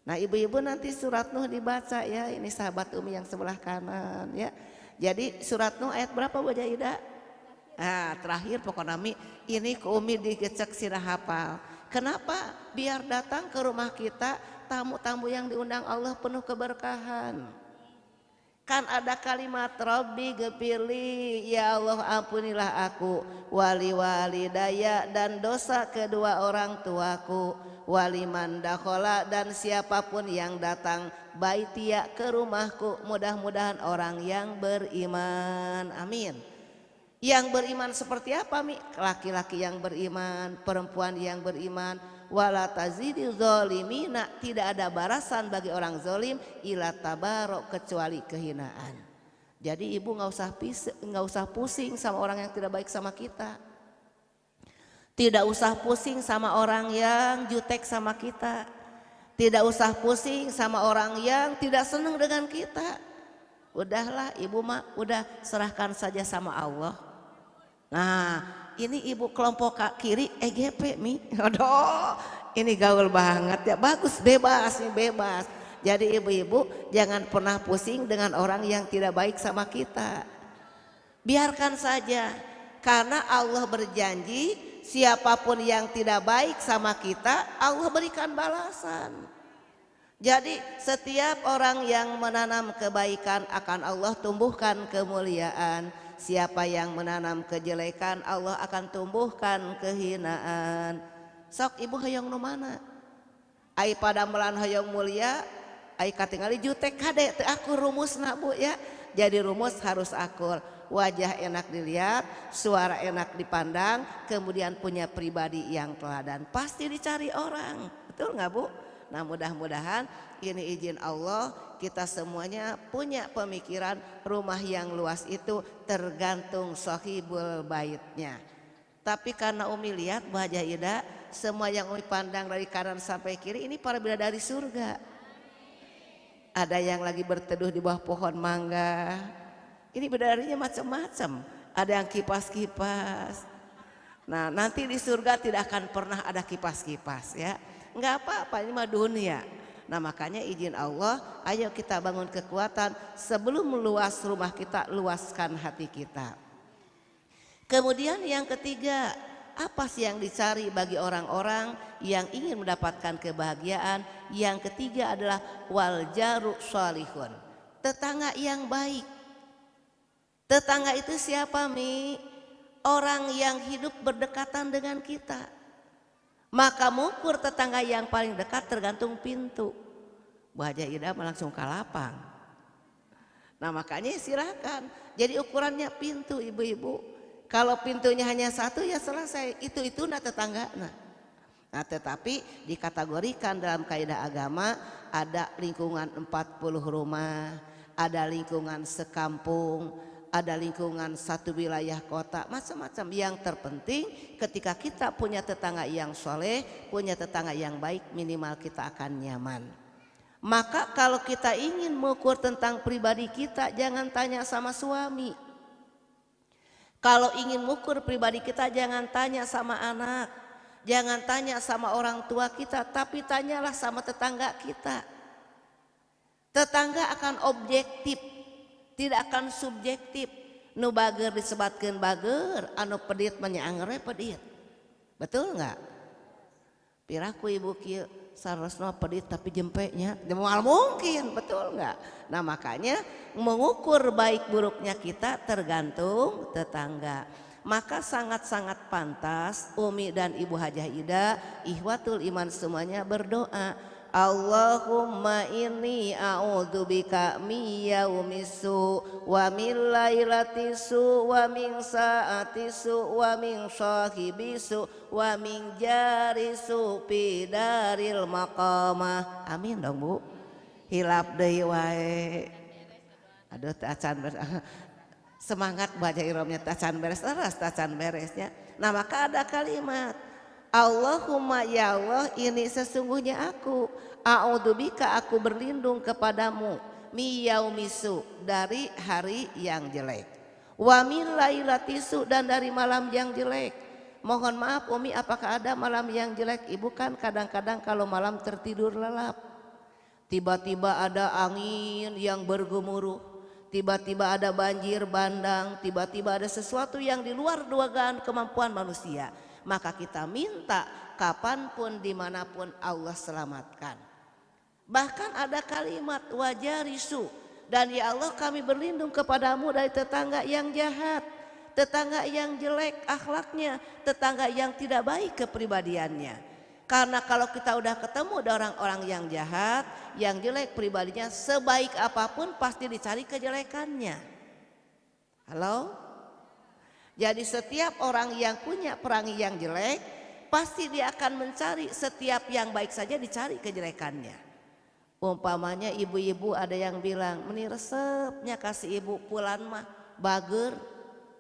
Nah ibu-ibu nanti surat Nuh dibaca ya, ini sahabat Umi yang sebelah kanan ya. Jadi surat Nuh ayat berapa Bu Jaida? Nah terakhir pokoknya ini ke Umi digecek sirah hafal. Kenapa? Biar datang ke rumah kita tamu-tamu yang diundang Allah penuh keberkahan. Kan ada kalimat Rabbi gepirli, ya Allah ampunilah aku, wali walidaya dan dosa kedua orang tuaku, wali mandakhola dan siapapun yang datang baitia ke rumahku, mudah-mudahan orang yang beriman. Amin. Yang beriman seperti apa, Mi? Laki-laki yang beriman, perempuan yang beriman. Wala tazidi zolimina, tidak ada balasan bagi orang zolim ila tabarok, kecuali kehinaan. Jadi ibu nggak usah pusing sama orang yang tidak baik sama kita, tidak usah pusing sama orang yang jutek sama kita, tidak usah pusing sama orang yang tidak senang dengan kita. Udahlah ibu mah, udah serahkan saja sama Allah. Nah, ini ibu kelompok kiri EGP, Mi. Aduh, ini gaul banget ya. Bagus, bebas nih, bebas. Jadi ibu-ibu jangan pernah pusing dengan orang yang tidak baik sama kita. Biarkan saja, karena Allah berjanji siapapun yang tidak baik sama kita, Allah berikan balasan. Jadi setiap orang yang menanam kebaikan akan Allah tumbuhkan kemuliaan. Siapa yang menanam kejelekan, Allah akan tumbuhkan kehinaan. Sok ibu hoyong nu mana? Ai pada melan hoyong mulia, ai katingali jutek kade teu aku rumusna Bu ya. Jadi rumus harus akul. Wajah enak dilihat, suara enak dipandang, kemudian punya pribadi yang teladan. Pasti dicari orang. Betul nggak Bu? Nah, mudah-mudahan ini izin Allah kita semuanya punya pemikiran rumah yang luas itu tergantung sohibul baitnya. Tapi karena Umi lihat Bu Haja Ida, semua yang Umi pandang dari kanan sampai kiri ini para bidadari surga. Ada yang lagi berteduh di bawah pohon mangga. Ini bidadarinya macam-macam. Ada yang kipas-kipas. Nah, nanti di surga tidak akan pernah ada kipas-kipas ya. Enggak apa-apa, ini mah dunia. Nah, makanya izin Allah, ayo kita bangun kekuatan sebelum meluas rumah kita, luaskan hati kita. Kemudian yang ketiga, apa sih yang dicari bagi orang-orang yang ingin mendapatkan kebahagiaan? Yang ketiga adalah wal jaru sholihun, tetangga yang baik. Tetangga itu siapa, Mi? Orang yang hidup berdekatan dengan kita. Maka mengukur tetangga yang paling dekat tergantung pintu. Bu Haja Ida langsung ke lapang. Nah, makanya silakan. Jadi ukurannya pintu ibu-ibu. Kalau pintunya hanya satu ya selesai. Itu nah tetangga. Nah, tetapi dikategorikan dalam kaidah agama ada lingkungan 40 rumah, ada lingkungan sekampung, ada lingkungan satu wilayah kota, macam-macam. Yang terpenting ketika kita punya tetangga yang soleh, punya tetangga yang baik, minimal kita akan nyaman. Maka kalau kita ingin mengukur tentang pribadi kita, jangan tanya sama suami. Kalau ingin mengukur pribadi kita, jangan tanya sama anak, jangan tanya sama orang tua kita, tapi tanyalah sama tetangga kita. Tetangga akan objektif, tidak akan subjektif. Nu bager disebatkeun bager, anu pedit menyaangre pedit. Betul nggak? Piraku ibu kieu sarosna pedit tapi jempenya moal mungkin, betul nggak? Nah, makanya mengukur baik buruknya kita tergantung tetangga. Maka sangat-sangat pantas Umi dan Ibu Hajah Ida, ikhwatul iman semuanya berdoa. Allahumma inni a'udzubika min yaumisu wa min lailatisu wa min saatisu wa min sahibisu wa min jarisu fi daril maqamah. Amin dong Bu. Hilap deui wae. Aduh acan beres. Semangat baca iromnya tacan beres terus tacan beresnya. Nah, maka ada kalimat Allahumma ya Allah, ini sesungguhnya aku, a'udzubika aku berlindung kepadamu, mi yaumisu dari hari yang jelek, wa min lailatisu dan dari malam yang jelek. Mohon maaf Umi, apakah ada malam yang jelek? Ibu kan kadang-kadang kalau malam tertidur lelap, tiba-tiba ada angin yang bergemuruh, tiba-tiba ada banjir bandang, tiba-tiba ada sesuatu yang di luar dugaan kemampuan manusia. Maka kita minta kapanpun dimanapun Allah selamatkan. Bahkan ada kalimat wajarisu, Dan ya Allah kami berlindung kepadamu dari tetangga yang jahat, tetangga yang jelek akhlaknya, tetangga yang tidak baik kepribadiannya. Karena kalau kita udah ketemu dengan orang-orang yang jahat, yang jelek pribadinya, sebaik apapun pasti dicari kejelekannya. Halo? Jadi setiap orang yang punya perangi yang jelek, pasti dia akan mencari setiap yang baik saja dicari kejelekannya. Umpamanya ibu-ibu ada yang bilang, meni resepnya kasih ibu pulan mah bager.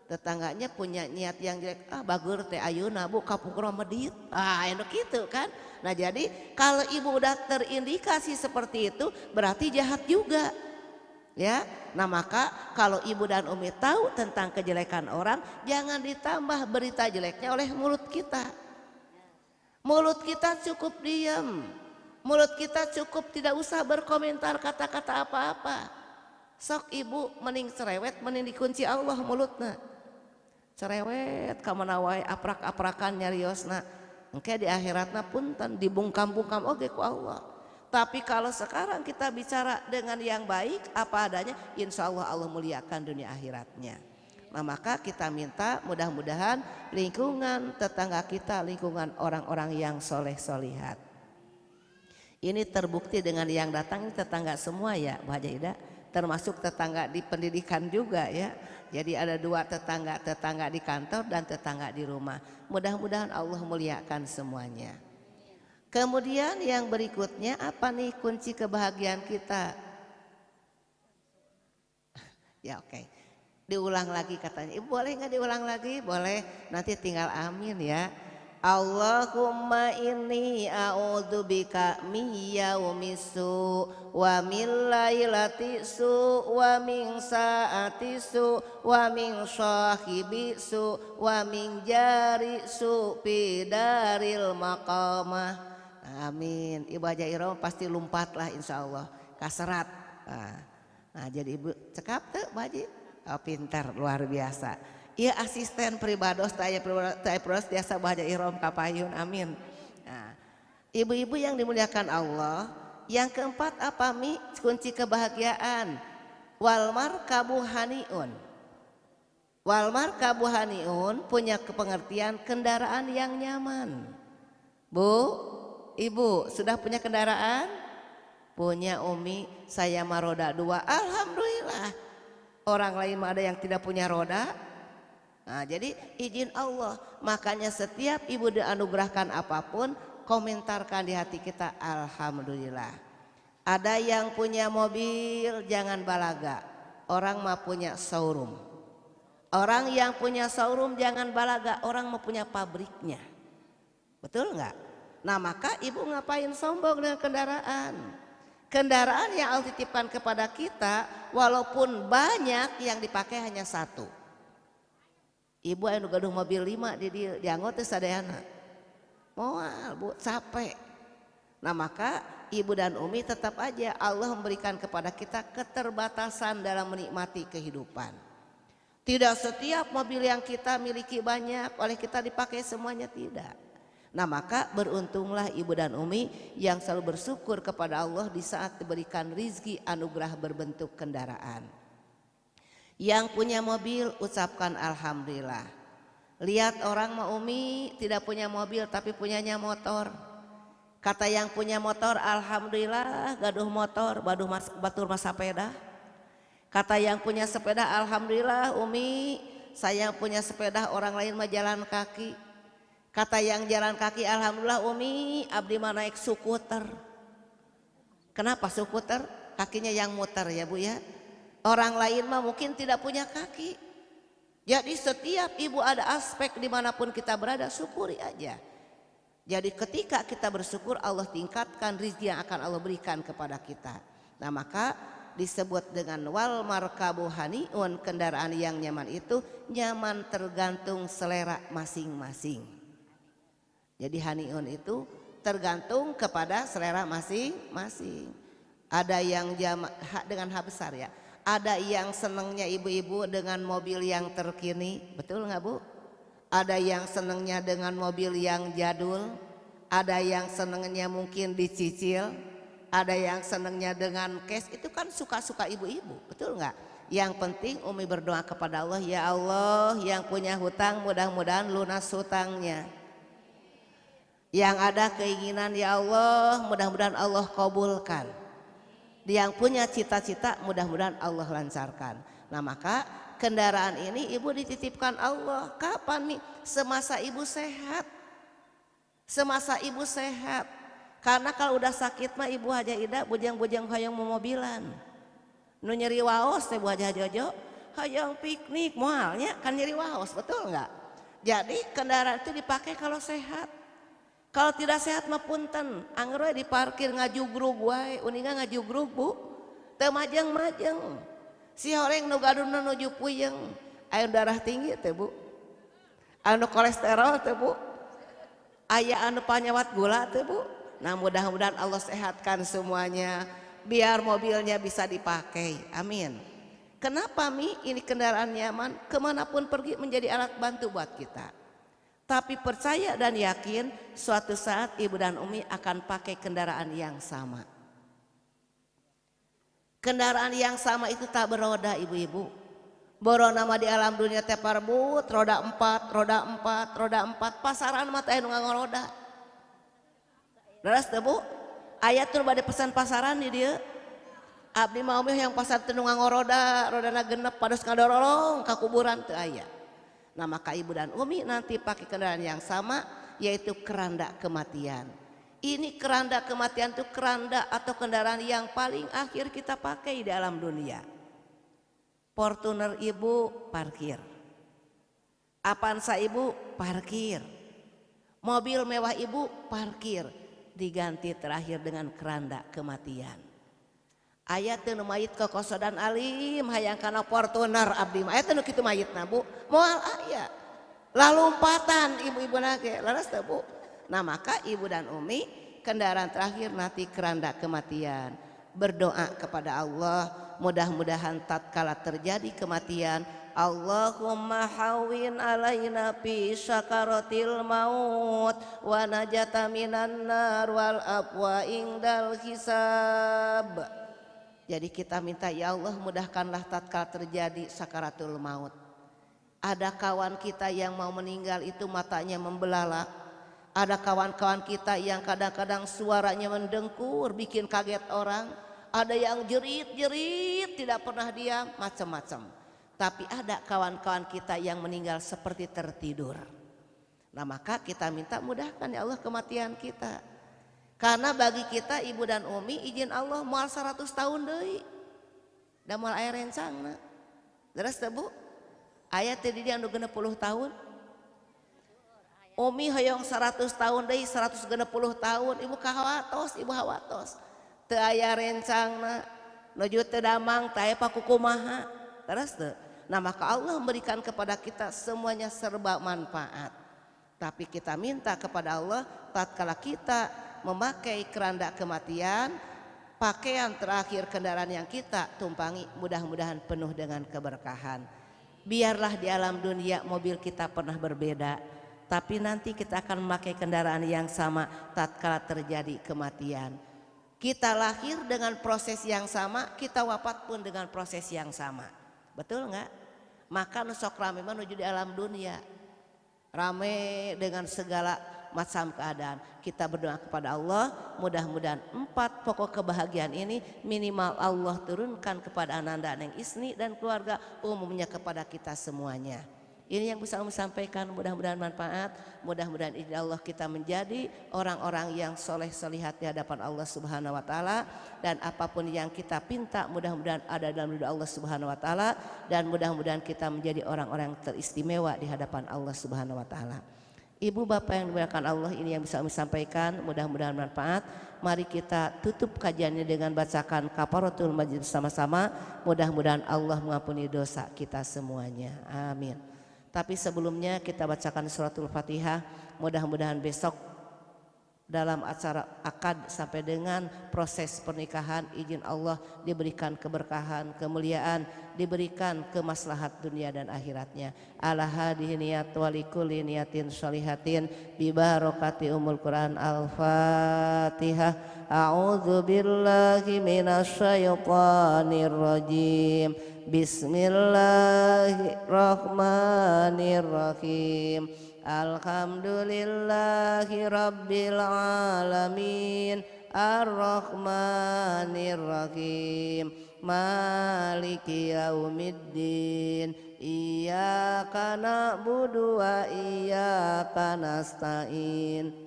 Tetangganya punya niat yang jelek, bager teh ayeuna bu kapungkur medit, enak gitu kan. Nah jadi kalau ibu udah terindikasi seperti itu berarti jahat juga ya. Nah maka kalau ibu dan umi tahu tentang kejelekan orang, jangan ditambah berita jeleknya oleh mulut kita. Mulut kita cukup diam, mulut kita cukup tidak usah berkomentar kata-kata apa-apa. Sok ibu mending cerewet, mending dikunci Allah mulutna. Cerewet kamana wae aprak-aprakan nyariosna engke di akhiratna punten dibungkam-bungkam oge ku Allah. Tapi kalau sekarang kita bicara dengan yang baik apa adanya, insya Allah Allah muliakan dunia akhiratnya. Nah maka kita minta mudah-mudahan lingkungan tetangga kita, lingkungan orang-orang yang soleh solihat ini terbukti dengan yang datang ini tetangga semua ya Bu Haja Ida, termasuk tetangga di pendidikan juga ya. Jadi ada 2 tetangga di kantor dan tetangga di rumah. Mudah-mudahan Allah muliakan semuanya. Kemudian yang berikutnya apa nih kunci kebahagiaan kita? Ya oke. Diulang lagi katanya. Ibu boleh nggak diulang lagi? Boleh. Nanti tinggal amin ya. Allahumma inni a'udzubika min yaumisu wa min lailatisu wa min saatisu wa min sahibisu wa min jarisu pidaril maqamah. Amin. Ibu Haja Irom pasti lompatlah insyaallah kaserat. Nah jadi ibu cekap tuh Bu Haji. Oh, pintar luar biasa. Iya asisten pribados saya pribados biasa baca Irom kapayun amin. Nah, ibu-ibu yang dimuliakan Allah, yang keempat apa mi kunci kebahagiaan? Walmar kabuhaniun. Walmar kabuhaniun punya pengertian kendaraan yang nyaman. Bu, ibu sudah punya kendaraan? Punya umi, saya mah roda 2. Alhamdulillah. Orang lain mah ada yang tidak punya roda. Nah, jadi izin Allah, makanya setiap ibu dianugerahkan apapun, komentarkan di hati kita alhamdulillah. Ada yang punya mobil jangan balaga, orang mah punya showroom. Orang yang punya showroom jangan balaga, orang mah punya pabriknya. Betul nggak? Nah maka ibu ngapain sombong dengan kendaraan? Kendaraan yang Allah titipkan kepada kita, walaupun banyak yang dipakai hanya 1. Ibu anu gaduh mobil 5 di anggota sadayana. Moal Bu capek. Nah maka ibu dan umi tetap aja Allah memberikan kepada kita keterbatasan dalam menikmati kehidupan. Tidak setiap mobil yang kita miliki banyak oleh kita dipakai semuanya, tidak. Nah maka beruntunglah ibu dan umi yang selalu bersyukur kepada Allah di saat diberikan rizki anugerah berbentuk kendaraan. Yang punya mobil ucapkan alhamdulillah. Lihat orang mah umi tidak punya mobil tapi punyanya motor. Kata yang punya motor alhamdulillah gaduh motor batur mas sepeda. Kata yang punya sepeda alhamdulillah umi saya punya sepeda, orang lain mah jalan kaki. Kata yang jalan kaki alhamdulillah umi abdi mah naik skuter. Kenapa skuter? Kakinya yang muter ya Bu ya. Orang lain mah mungkin tidak punya kaki. Jadi setiap ibu ada aspek dimanapun kita berada, syukuri aja. Jadi ketika kita bersyukur Allah tingkatkan rizki yang akan Allah berikan kepada kita. Nah maka disebut dengan wal markabu haniun, kendaraan yang nyaman itu nyaman tergantung selera masing-masing. Jadi haniun itu tergantung kepada selera masing-masing. Ada yang dengan H besar ya. Ada yang senangnya ibu-ibu dengan mobil yang terkini, betul nggak Bu? Ada yang senangnya dengan mobil yang jadul, ada yang senangnya mungkin dicicil, ada yang senangnya dengan cash, itu kan suka-suka ibu-ibu, betul nggak? Yang penting Umi berdoa kepada Allah, ya Allah yang punya hutang mudah-mudahan lunas hutangnya. Yang ada keinginan, ya Allah mudah-mudahan Allah kabulkan. Yang punya cita-cita mudah-mudahan Allah lancarkan. Nah maka kendaraan ini ibu dititipkan Allah. Kapan nih? Semasa ibu sehat. Semasa ibu sehat. Karena kalau udah sakit mah ibu Haja Ida bujang-bujang hoyong mobilan. Nu nyeri waos teh Bu Haja Jojo hoyong piknik moalnya kan nyeri waos, betul nggak? Jadi kendaraan itu dipakai kalau sehat. Kalau tidak sehat mah punten, angger we diparkir ngajugrug wae, uninga ngajugrug Bu. Teu majeng-majeng. Si horeng nu gaduna nuju puyeng, aya darah tinggi teh Bu. Anu kolesterol teh Bu. Aya anu panyawat gula teh Bu. Nah mudah-mudahan Allah sehatkan semuanya biar mobilnya bisa dipakai. Amin. Kenapa Mi? Ini kendaraan nyaman, kemanapun pergi menjadi alat bantu buat kita. Tapi percaya dan yakin suatu saat ibu dan Umi akan pakai kendaraan yang sama. Kendaraan yang sama itu tak beroda ibu-ibu. Boro nama di alam dunia teh parbut, roda 4, roda 4, roda 4. Pasaran mah teh nu ngangoroda. Leres teh Bu? Aya teh bade pesan pasaran di dieu. Abdi mau yang pasar teh nu ngangoroda, rodana genep pados ngadorolong ka kuburan teu aya. Nah maka ibu dan Umi nanti pakai kendaraan yang sama, yaitu keranda kematian. Ini keranda kematian itu keranda atau kendaraan yang paling akhir kita pakai di alam dunia. Fortuner ibu parkir, Avanza ibu parkir, mobil mewah ibu parkir, diganti terakhir dengan keranda kematian. Ayat nu mayit kekosodan alim hayang kana Fortuner abdi mah eta nu kitu mayitna Bu moal aya lalumpatan ibu-ibu nage laras teh Bu. Nah maka ibu dan Umi kendaraan terakhir nanti keranda kematian. Berdoa kepada Allah mudah-mudahan tatkala terjadi kematian, Allahumma hawin alaina fi syakaratil maut wa najata minan nar wal afwa indal hisab. Jadi kita minta ya Allah mudahkanlah tatkala terjadi sakaratul maut. Ada kawan kita yang mau meninggal itu matanya membelalak. Ada kawan-kawan kita yang kadang-kadang suaranya mendengkur bikin kaget orang. Ada yang jerit-jerit tidak pernah diam, macam-macam. Tapi ada kawan-kawan kita yang meninggal seperti tertidur. Nah maka kita minta mudahkan ya Allah kematian kita. Karena bagi kita ibu dan Umi izin Allah moal 100 tahun deui. Da moal aya rencangna. Leres teh Bu? Aya teh di dieu anu 60 tahun. Umi hoyong 100 tahun deui, 160 tahun. Ibu kahawatos, ibu hawatos. Teu aya rencangna. Nuju teu damang teh pa kukumaha. Leres teu? Nah maka Allah memberikan kepada kita semuanya serba manfaat. Tapi kita minta kepada Allah tatkala kita memakai keranda kematian, pakaian terakhir kendaraan yang kita tumpangi mudah-mudahan penuh dengan keberkahan. Biarlah di alam dunia mobil kita pernah berbeda, tapi nanti kita akan memakai kendaraan yang sama tatkala terjadi kematian. Kita lahir dengan proses yang sama, kita wafat pun dengan proses yang sama. Betul nggak? Maka nusok rame menuju di alam dunia, rame dengan segala macam keadaan. Kita berdoa kepada Allah mudah-mudahan 4 pokok kebahagiaan ini minimal Allah turunkan kepada Ananda Neng Isni dan keluarga, umumnya kepada kita semuanya. Ini yang bisa kami sampaikan, mudah-mudahan manfaat, mudah-mudahan insya Allah kita menjadi orang-orang yang soleh solihat di hadapan Allah Subhanahu Wa Taala, dan apapun yang kita pinta mudah-mudahan ada dalam ridho Allah Subhanahu Wa Taala, dan mudah-mudahan kita menjadi orang-orang teristimewa di hadapan Allah Subhanahu Wa Taala. Ibu bapak yang dimuliakan Allah, ini yang bisa kami sampaikan, mudah-mudahan manfaat. Mari kita tutup kajiannya dengan bacakan kafaratul majlis bersama-sama. Mudah-mudahan Allah mengampuni dosa kita semuanya, amin. Tapi sebelumnya kita bacakan suratul Fatihah. Mudah-mudahan besok dalam acara akad sampai dengan proses pernikahan, izin Allah diberikan keberkahan, kemuliaan, diberikan kemaslahat dunia dan akhiratnya. Ala hadhihi niyat wa likulli niyatin sholihatin bi barakati umul Quran. Al-Fatihah. A'udzu billahi minasyaitonir rajim. Bismillahirrahmanirrahim. Alhamdulillahi rabbil alamin. Ar-Rahmanir-Rahim. Maliki yaumiddin. Iyyaka na'budu wa iyyaka nasta'in.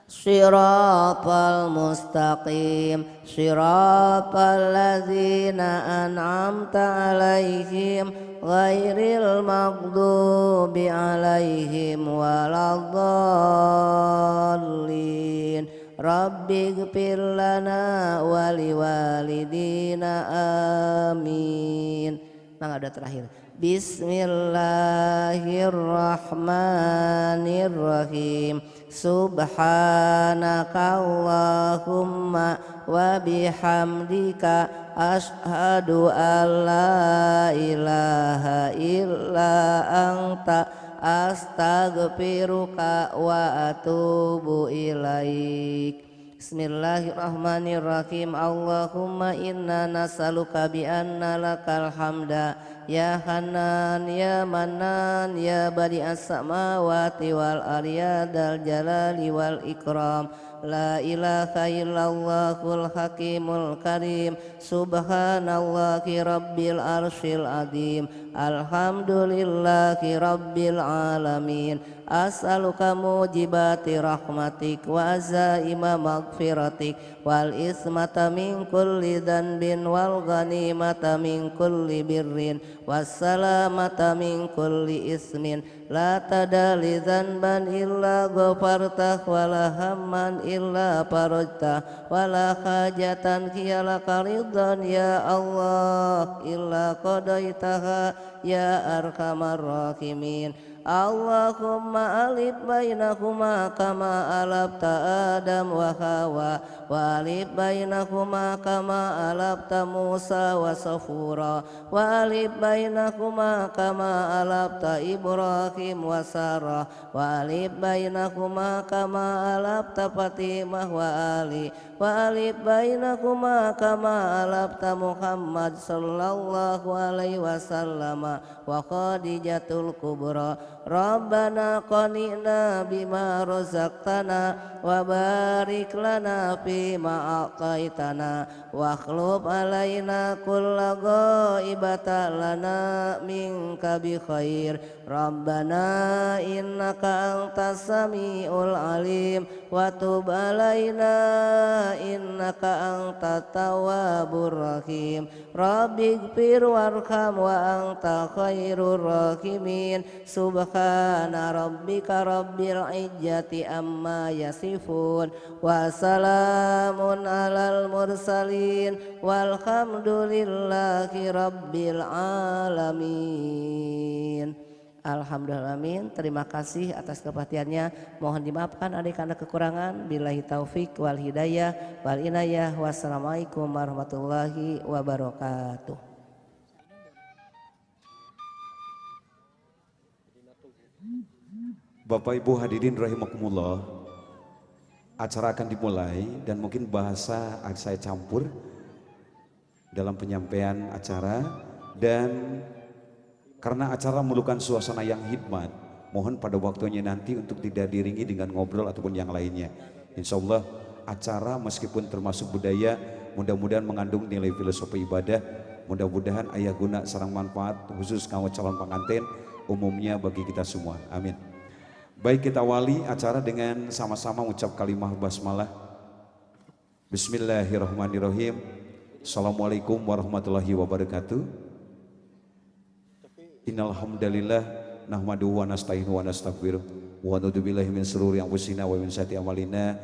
Shiratal mustaqim. Shiratal ladzina an'amta alaihim ghairil maghdubi alaihim waladdallin. Rabbighfir lana wa liwalidina amin. Mangga udah terakhir. Bismillahirrahmanirrahim. Subhanakallahumma wa bihamdika asyhadu an la ilaha illa anta astaghfiruka wa atubu ilaik. Bismillahirrahmanirrahim. Allahumma inna nas'aluka bi anna lakal hamda ya Hanan ya Manan ya Badi'as samawati wal ardi ya dzal jalali wal ikram. La ilaha illallahul hakimul karim. Subhanallahi rabbil arsyil azim. Alhamdulillahi rabbil alamin. As'aluka mujibati rahmatik wa azaima maghfiratik wal ismata min kulli dhanbin wal ghanimata min kulli birrin wassalamata min kulli ismin. La tadali dhanban illa ghafartah wala hamman illa farajtah wala hajatan hiyalaka ridhan ya Allah illa qadaitaha ya arhamar rahimin. Allahumma alif bainahuma kama alafta Adam wa Hawa wa alif bainahuma kama alafta Musa wa Safura wa alif bainahuma kama alafta Ibrahim wa Sarah wa alif bainahuma kama alafta Fatimah wa Ali wa alif bainahuma kama alafta Muhammad sallallahu alaihi wasallam wa Khadijatul Kubra. Rabbana qani'na bima razaqtana wa barik lana fima a'taitana wa akhlub alaina kulla ghaibata lana minka bi khair. Rabbana innaka antas samiul alim wa tub alaina innaka antat tawwabur rahim. Rabbighfir warham wa anta khairur rahimin. Subhana rabbika rabbil izzati amma yasifun wa salamun alal mursalin walhamdulillahi rabbil alamin. Alhamdulillah. Terima kasih atas keperhatiannya. Mohon dimaafkan adik-adik kekurangan. Billahi taufik wal hidayah wal inayah. Wassalamualaikum warahmatullahi wabarakatuh. Bapak Ibu hadirin rahimakumullah, acara akan dimulai dan mungkin bahasa saya campur dalam penyampaian acara, dan karena acara memerlukan suasana yang hikmat, mohon pada waktunya nanti untuk tidak diringi dengan ngobrol ataupun yang lainnya. Insya Allah acara meskipun termasuk budaya, mudah-mudahan mengandung nilai filosofi ibadah, mudah-mudahan ayah guna sarang manfaat khusus kaum calon pengantin umumnya bagi kita semua. Amin. Baik, kita awali acara dengan sama-sama ucap kalimah basmalah. Bismillahirrahmanirrahim. Assalamualaikum warahmatullahi wabarakatuh. Innal hamdalillah nahmaduhu wa nasta'inuhu wa nastaghfiruh wa na'udzu billahi min shururi anfusina wa min sayyiati a'malina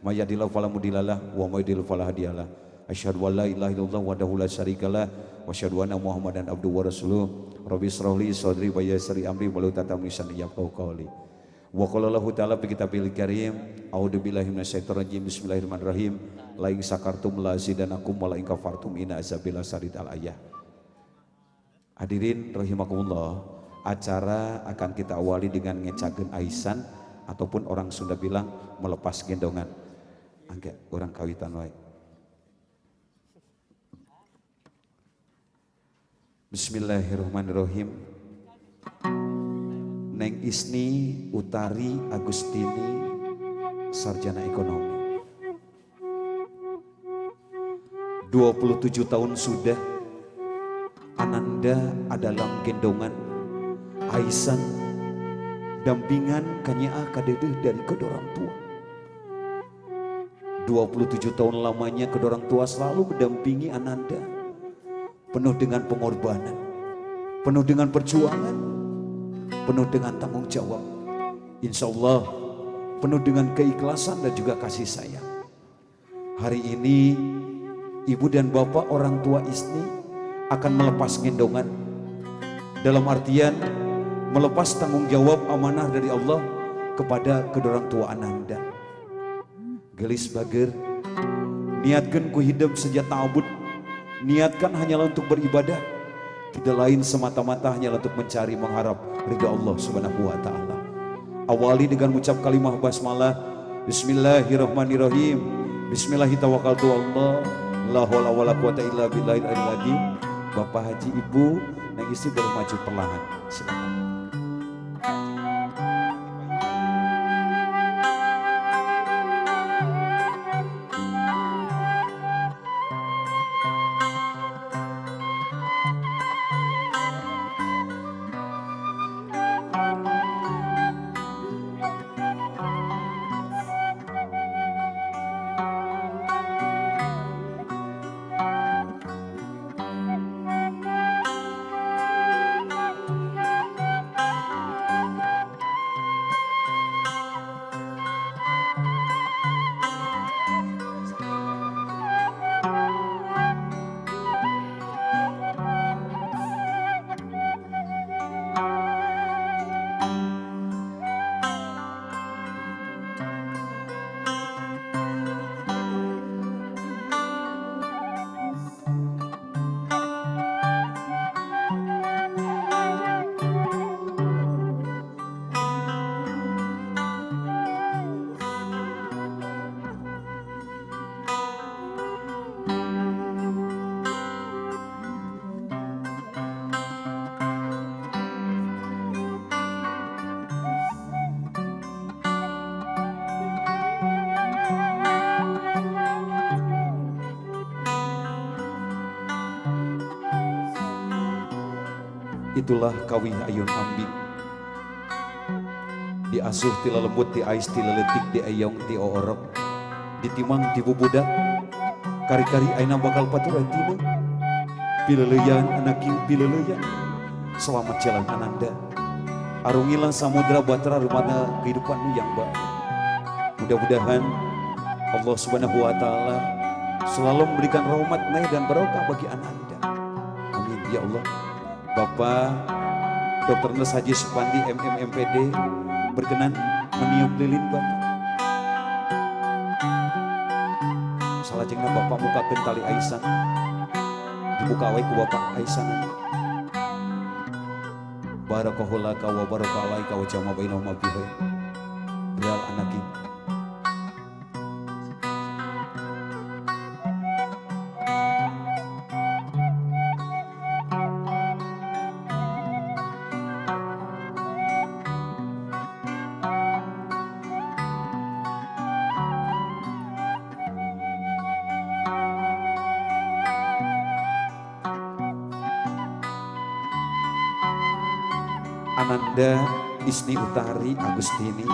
may yahdihillahu fala mudhillalah wa may yudhlil fala hadiyalah. Asyhadu an la ilaha illallah wahdahu la syarikalah wa asyhadu anna Muhammadan abduhu wa rasuluh. Rabbi shrah li sadri wa yassir li amri wahlul 'uqdatam min lisani yafqahu qawli. Wa qala lahu ta'ala fi kitabil karim, a'udzu billahi minasyaitonir rajim, bismillahirrahmanirrahim, la in sakartum la azidanakum wa la in kafartum inna azabi lasyadid al-ayah. Hadirin rahimakumullah, acara akan kita awali dengan ngecakeun aisan ataupun orang Sunda bilang melepas gendongan. Angge orang kawitan wae. Bismillahirrahmanirrahim. Neng Isni Utari Agustini, sarjana ekonomi. 27 tahun sudah Ananda adalah gendongan Aisan, dampingan kanyaa kadedeh dari kedorang tua. 27 tahun lamanya kedorang tua selalu mendampingi Ananda, penuh dengan pengorbanan, penuh dengan perjuangan, penuh dengan tanggung jawab, insya Allah penuh dengan keikhlasan dan juga kasih sayang. Hari ini ibu dan bapak orang tua Isni akan melepas gendongan, dalam artian melepas tanggung jawab amanah dari Allah kepada kedorang tua Ananda. Gelis bager, niatkan ku hidup sejak ta'abud, niatkan hanyalah untuk beribadah, tidak lain semata-mata hanyalah untuk mencari mengharap ridha Allah Subhanahu wa taala. Awali dengan mengucap kalimah basmalah, bismillahirrahmanirrahim, bismillahirrahmanirrahim, Allah la haula wala quwata illa billahil aliyil azim. Bapak Haji, Ibu, Neng Isni boleh maju perlahan, silakan. Itulah kawih ayun ambing, diasuh ti lelembut ti ais ti leletik di ayong ti oorok, ditimang ti bubudak, kari-kari aina bakal paturan tinu, pileleyan anaking pileleyan, selamat jalan Ananda, arungilah samudra batra rumana kehidupanmu yang baik. Mudah-mudahan Allah Subhanahu wa taala selalu memberikan rahmat naik dan barokah bagi Ananda. Amin ya Allah. Bapak Dr. Nes Haji Supandi MMMPD berkenan meniup lilin Bapak. Salajengna Bapak mukakeun tali aisan, dibuka wae ku Bapak aisan. Barakallahu laka wa barakallahu alaika wa jama bainahuma bi khair. Bilal anaki. Ananda Isni Utari Agustini.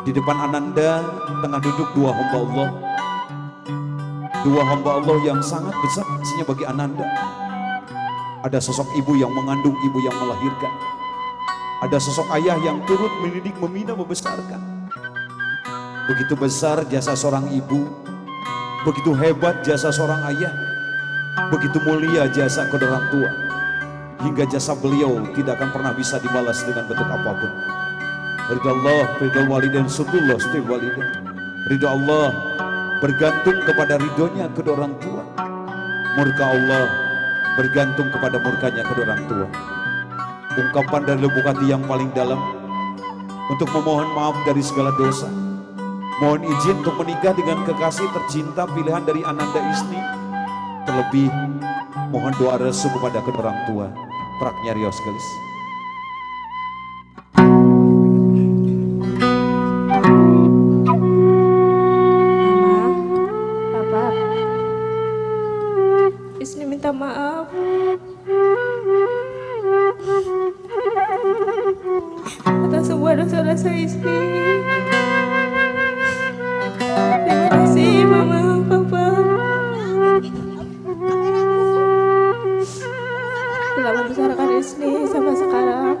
Di depan Ananda tengah duduk dua hamba Allah. Dua hamba Allah yang sangat besar artinya bagi Ananda. Ada sosok ibu yang mengandung, ibu yang melahirkan. Ada sosok ayah yang turut mendidik, membina, membesarkan. Begitu besar jasa seorang ibu, begitu hebat jasa seorang ayah, begitu mulia jasa kedua orang tua. hingga jasa beliau tidak akan pernah bisa dibalas dengan bentuk apapun. Ridho Allah, ridho walidain, sutullah, setiap walidain. Ridho Allah bergantung kepada ridhonya kedua orang tua. Murka Allah bergantung kepada murkanya kedua orang tua. Ungkapan dari lubuk hati yang paling dalam untuk memohon maaf dari segala dosa. Mohon izin untuk menikah dengan kekasih tercinta pilihan dari Ananda Isni. Terlebih mohon doa restu kepada kedua orang tua. Praknya Rios Gelis. Mama, Papa, Isni minta maaf. Atas semua dosa-dosa Isni. Terima kasih Mama, Papa. Telah membesarkan Isni sampai sekarang.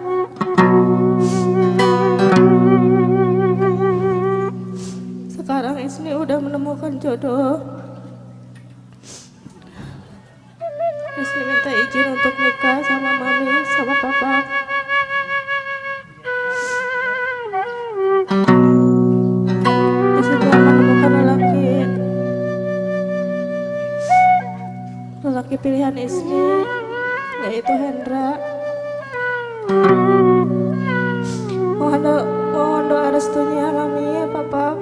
Sekarang Isni udah menemukan jodoh. Isni minta izin untuk nikah sama Mami, sama Papa. Isni telah menemukan lelaki pilihan Isni, yaitu Hendra. Mohon doa restunya Mami, Papa.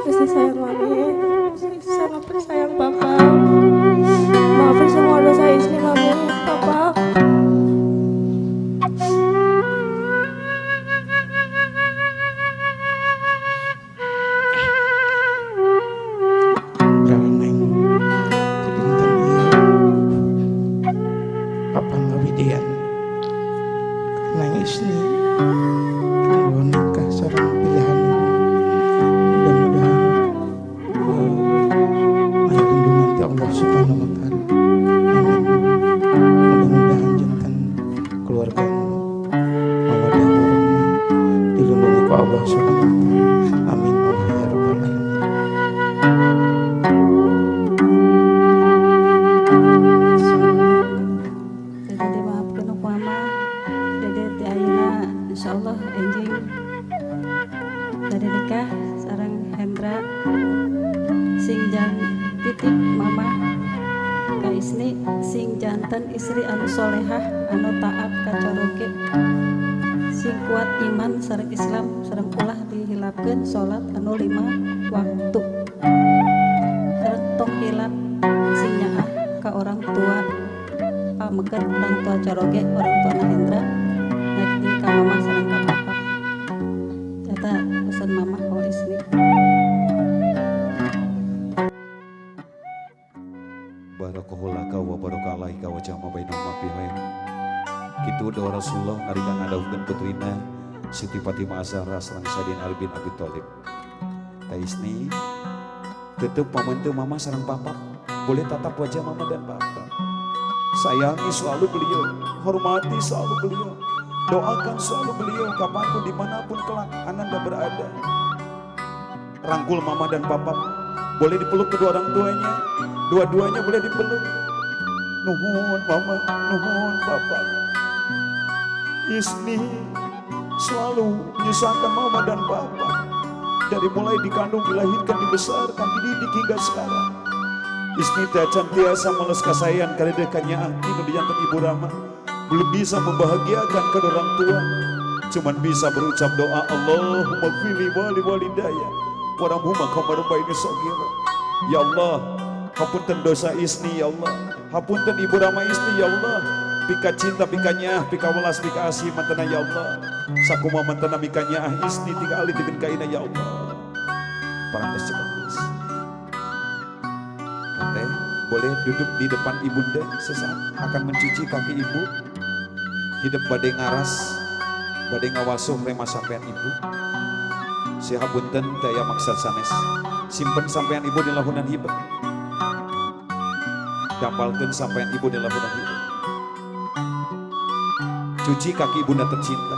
Isni sayang Mami, sangat sayang Papa. Maafin semua dosa Isni Mami, Papa. Istri anu solehah anu taat kacoroge sing kuat iman sareng Islam sareng ulah dihilapkeun salat anu 5 waktu sareng tong hilap sing nyaah ka orang tua pameukeun orang tua coroge orang tua Hendra naik di ka mama sareng ka papa eta pesan mama ka Isni. Barakahulaka wa barakalaika wa jama bainal mafihain. Kitu doa Rasulullah ngarikan adaukeun putrina Siti Fatimah Az-Zahra sareng Sayyidin Ali bin Abi Thalib. Ta Isni tetep pamenteun mama sareng papa, boleh tatap wajah mama dan papa. Sayangi selalu beliau, hormati selalu beliau, doakan selalu beliau kapanpun dimanapun kelak Ananda berada. Rangkul mama dan papa, boleh dipeluk kedua orang tuanya. Dua-duanya boleh dipeluk. Nuhun mama, nuhun papa. Isni selalu menyusahkan mama dan papa. Dari mulai dikandung, dilahirkan, dibesarkan, dididik hingga sekarang. Isni tiasa meles kasayan karedekannya Tino dijantan Ibu Rama. Belum bisa membahagiakan kedua orang tua. Cuman bisa berucap doa Allahumma fili wali walidaya. Warahumma kamarumba ini sogiro. Ya Allah, hapunten dosa Isni ya Allah, hapunten Ibu Rama Isni ya Allah, pika cinta pika nyah pika welas pika asih mantena ya Allah, sakuma mantena mika nyah Isni tiga ali tegen kaina ya Allah. Parantos cepat please. Kate boleh duduk di depan ibunda sesaat akan mencuci kaki ibu. Hidup badai ngaras, badai ngawasuh rema sampean ibu. Si hapunten daya maksad sanes, simpen sampean ibu di lahunan hibah. Dampalkan sampai ibu dalam lahunan hidup. Cuci kaki ibunda tercinta.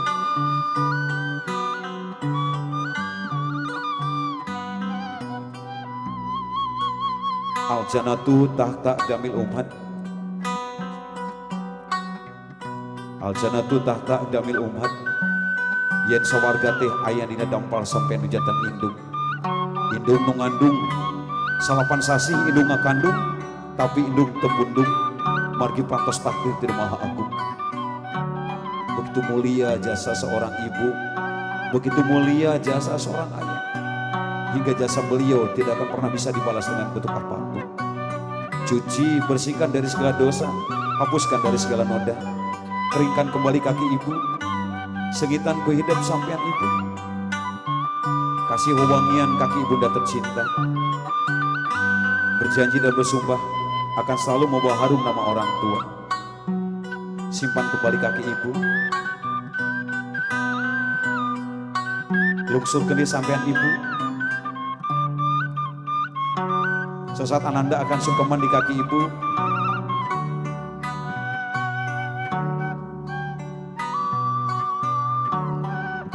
Al-janatu tahta damil umat Al jannatu tahta damil umhat. Yen sawarga teh aya dina dampal sampean hujatan indung. Indung nu ngandung salapan sasi indung ngakandung, tapi indung tembundung margi pantos takdir ti Maha Agung. Begitu mulia jasa seorang ibu, begitu mulia jasa seorang ayah, hingga jasa beliau tidak akan pernah bisa dibalas dengan bentuk apapun. Cuci, bersihkan dari segala dosa, hapuskan dari segala noda, keringkan kembali kaki ibu, segitan ku hidup sampean ibu. Kasih wewangian kaki ibunda tercinta, berjanji dan bersumpah akan selalu membawa harum nama orang tua. Simpan kembali kaki ibu, lungsurkeun di sampean ibu. Sesaat ananda akan sungkeman di kaki ibu.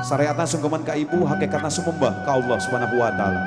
Syariatna sungkeman ka ibu, hakikatna sumembah ka Allah Subhanahu wa taala.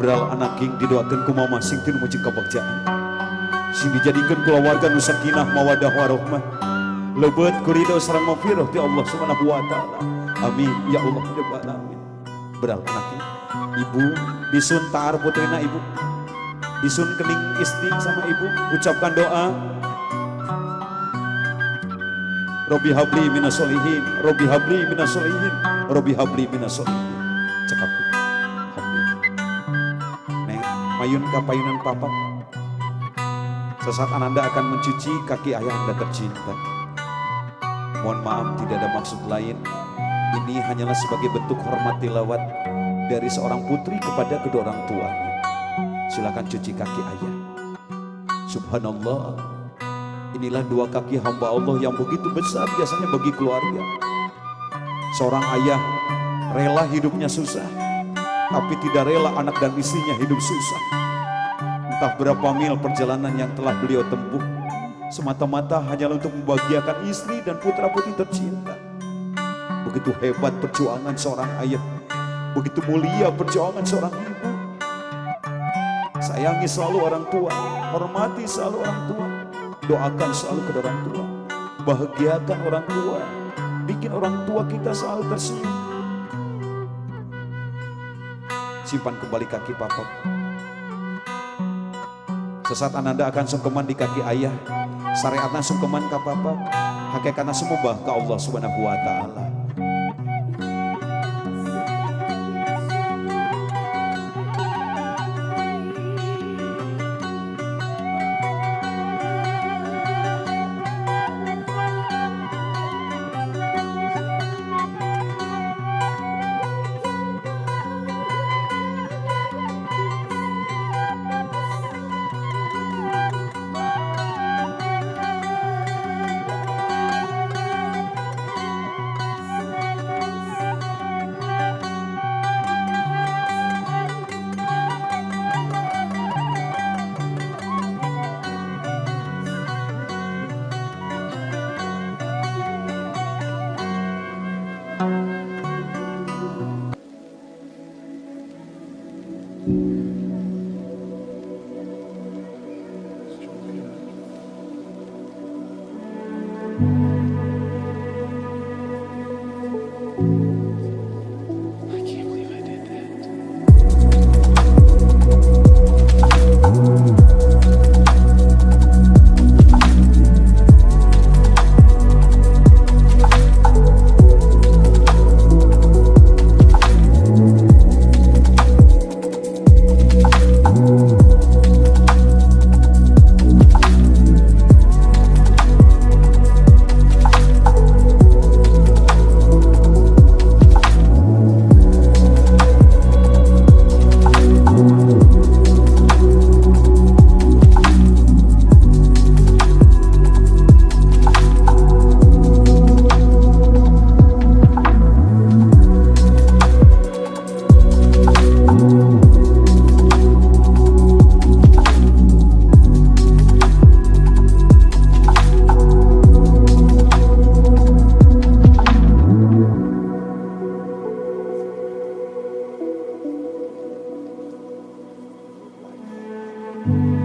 Beral anak king didoakan ku mama sing tinu muji kabagjaan, sing dijadikan keluarga nu sakinah mawadah warahmah, lebeut ku ridho sareng maghfirah ti Allah Subhanahu wa taala. Amin ya Allah ya rabbal alamin. Beral anak king, ibu disun taar putrina ibu, disun kening isti sama ibu, ucapkan doa. Robbi habli minas solihin, Robbi habli minas solihin, Robbi habli minas solihin. Cekap mayun ka payunan papa. Sesaat ananda akan mencuci kaki ayah anda tercinta. Mohon maaf tidak ada maksud lain. Ini hanyalah sebagai bentuk hormat tilawat dari seorang putri kepada kedua orang tuanya. Silakan cuci kaki ayah. Subhanallah, inilah dua kaki hamba Allah yang begitu besar biasanya bagi keluarga. Seorang ayah rela hidupnya susah, tapi tidak rela anak dan istrinya hidup susah. Entah berapa mil perjalanan yang telah beliau tempuh, semata-mata hanyalah untuk membahagiakan istri dan putra-putri tercinta. Begitu hebat perjuangan seorang ayah, begitu mulia perjuangan seorang ibu. Sayangi selalu orang tua, hormati selalu orang tua, doakan selalu kedua orang tua, bahagiakan orang tua, bikin orang tua kita selalu tersenyum. Simpan kembali kaki papa. Sesaat ananda akan sungkeman di kaki ayah, syariatna sungkeman ka papa, hakikatna sumembah ka Allah Subhanahu wa taala. Amin.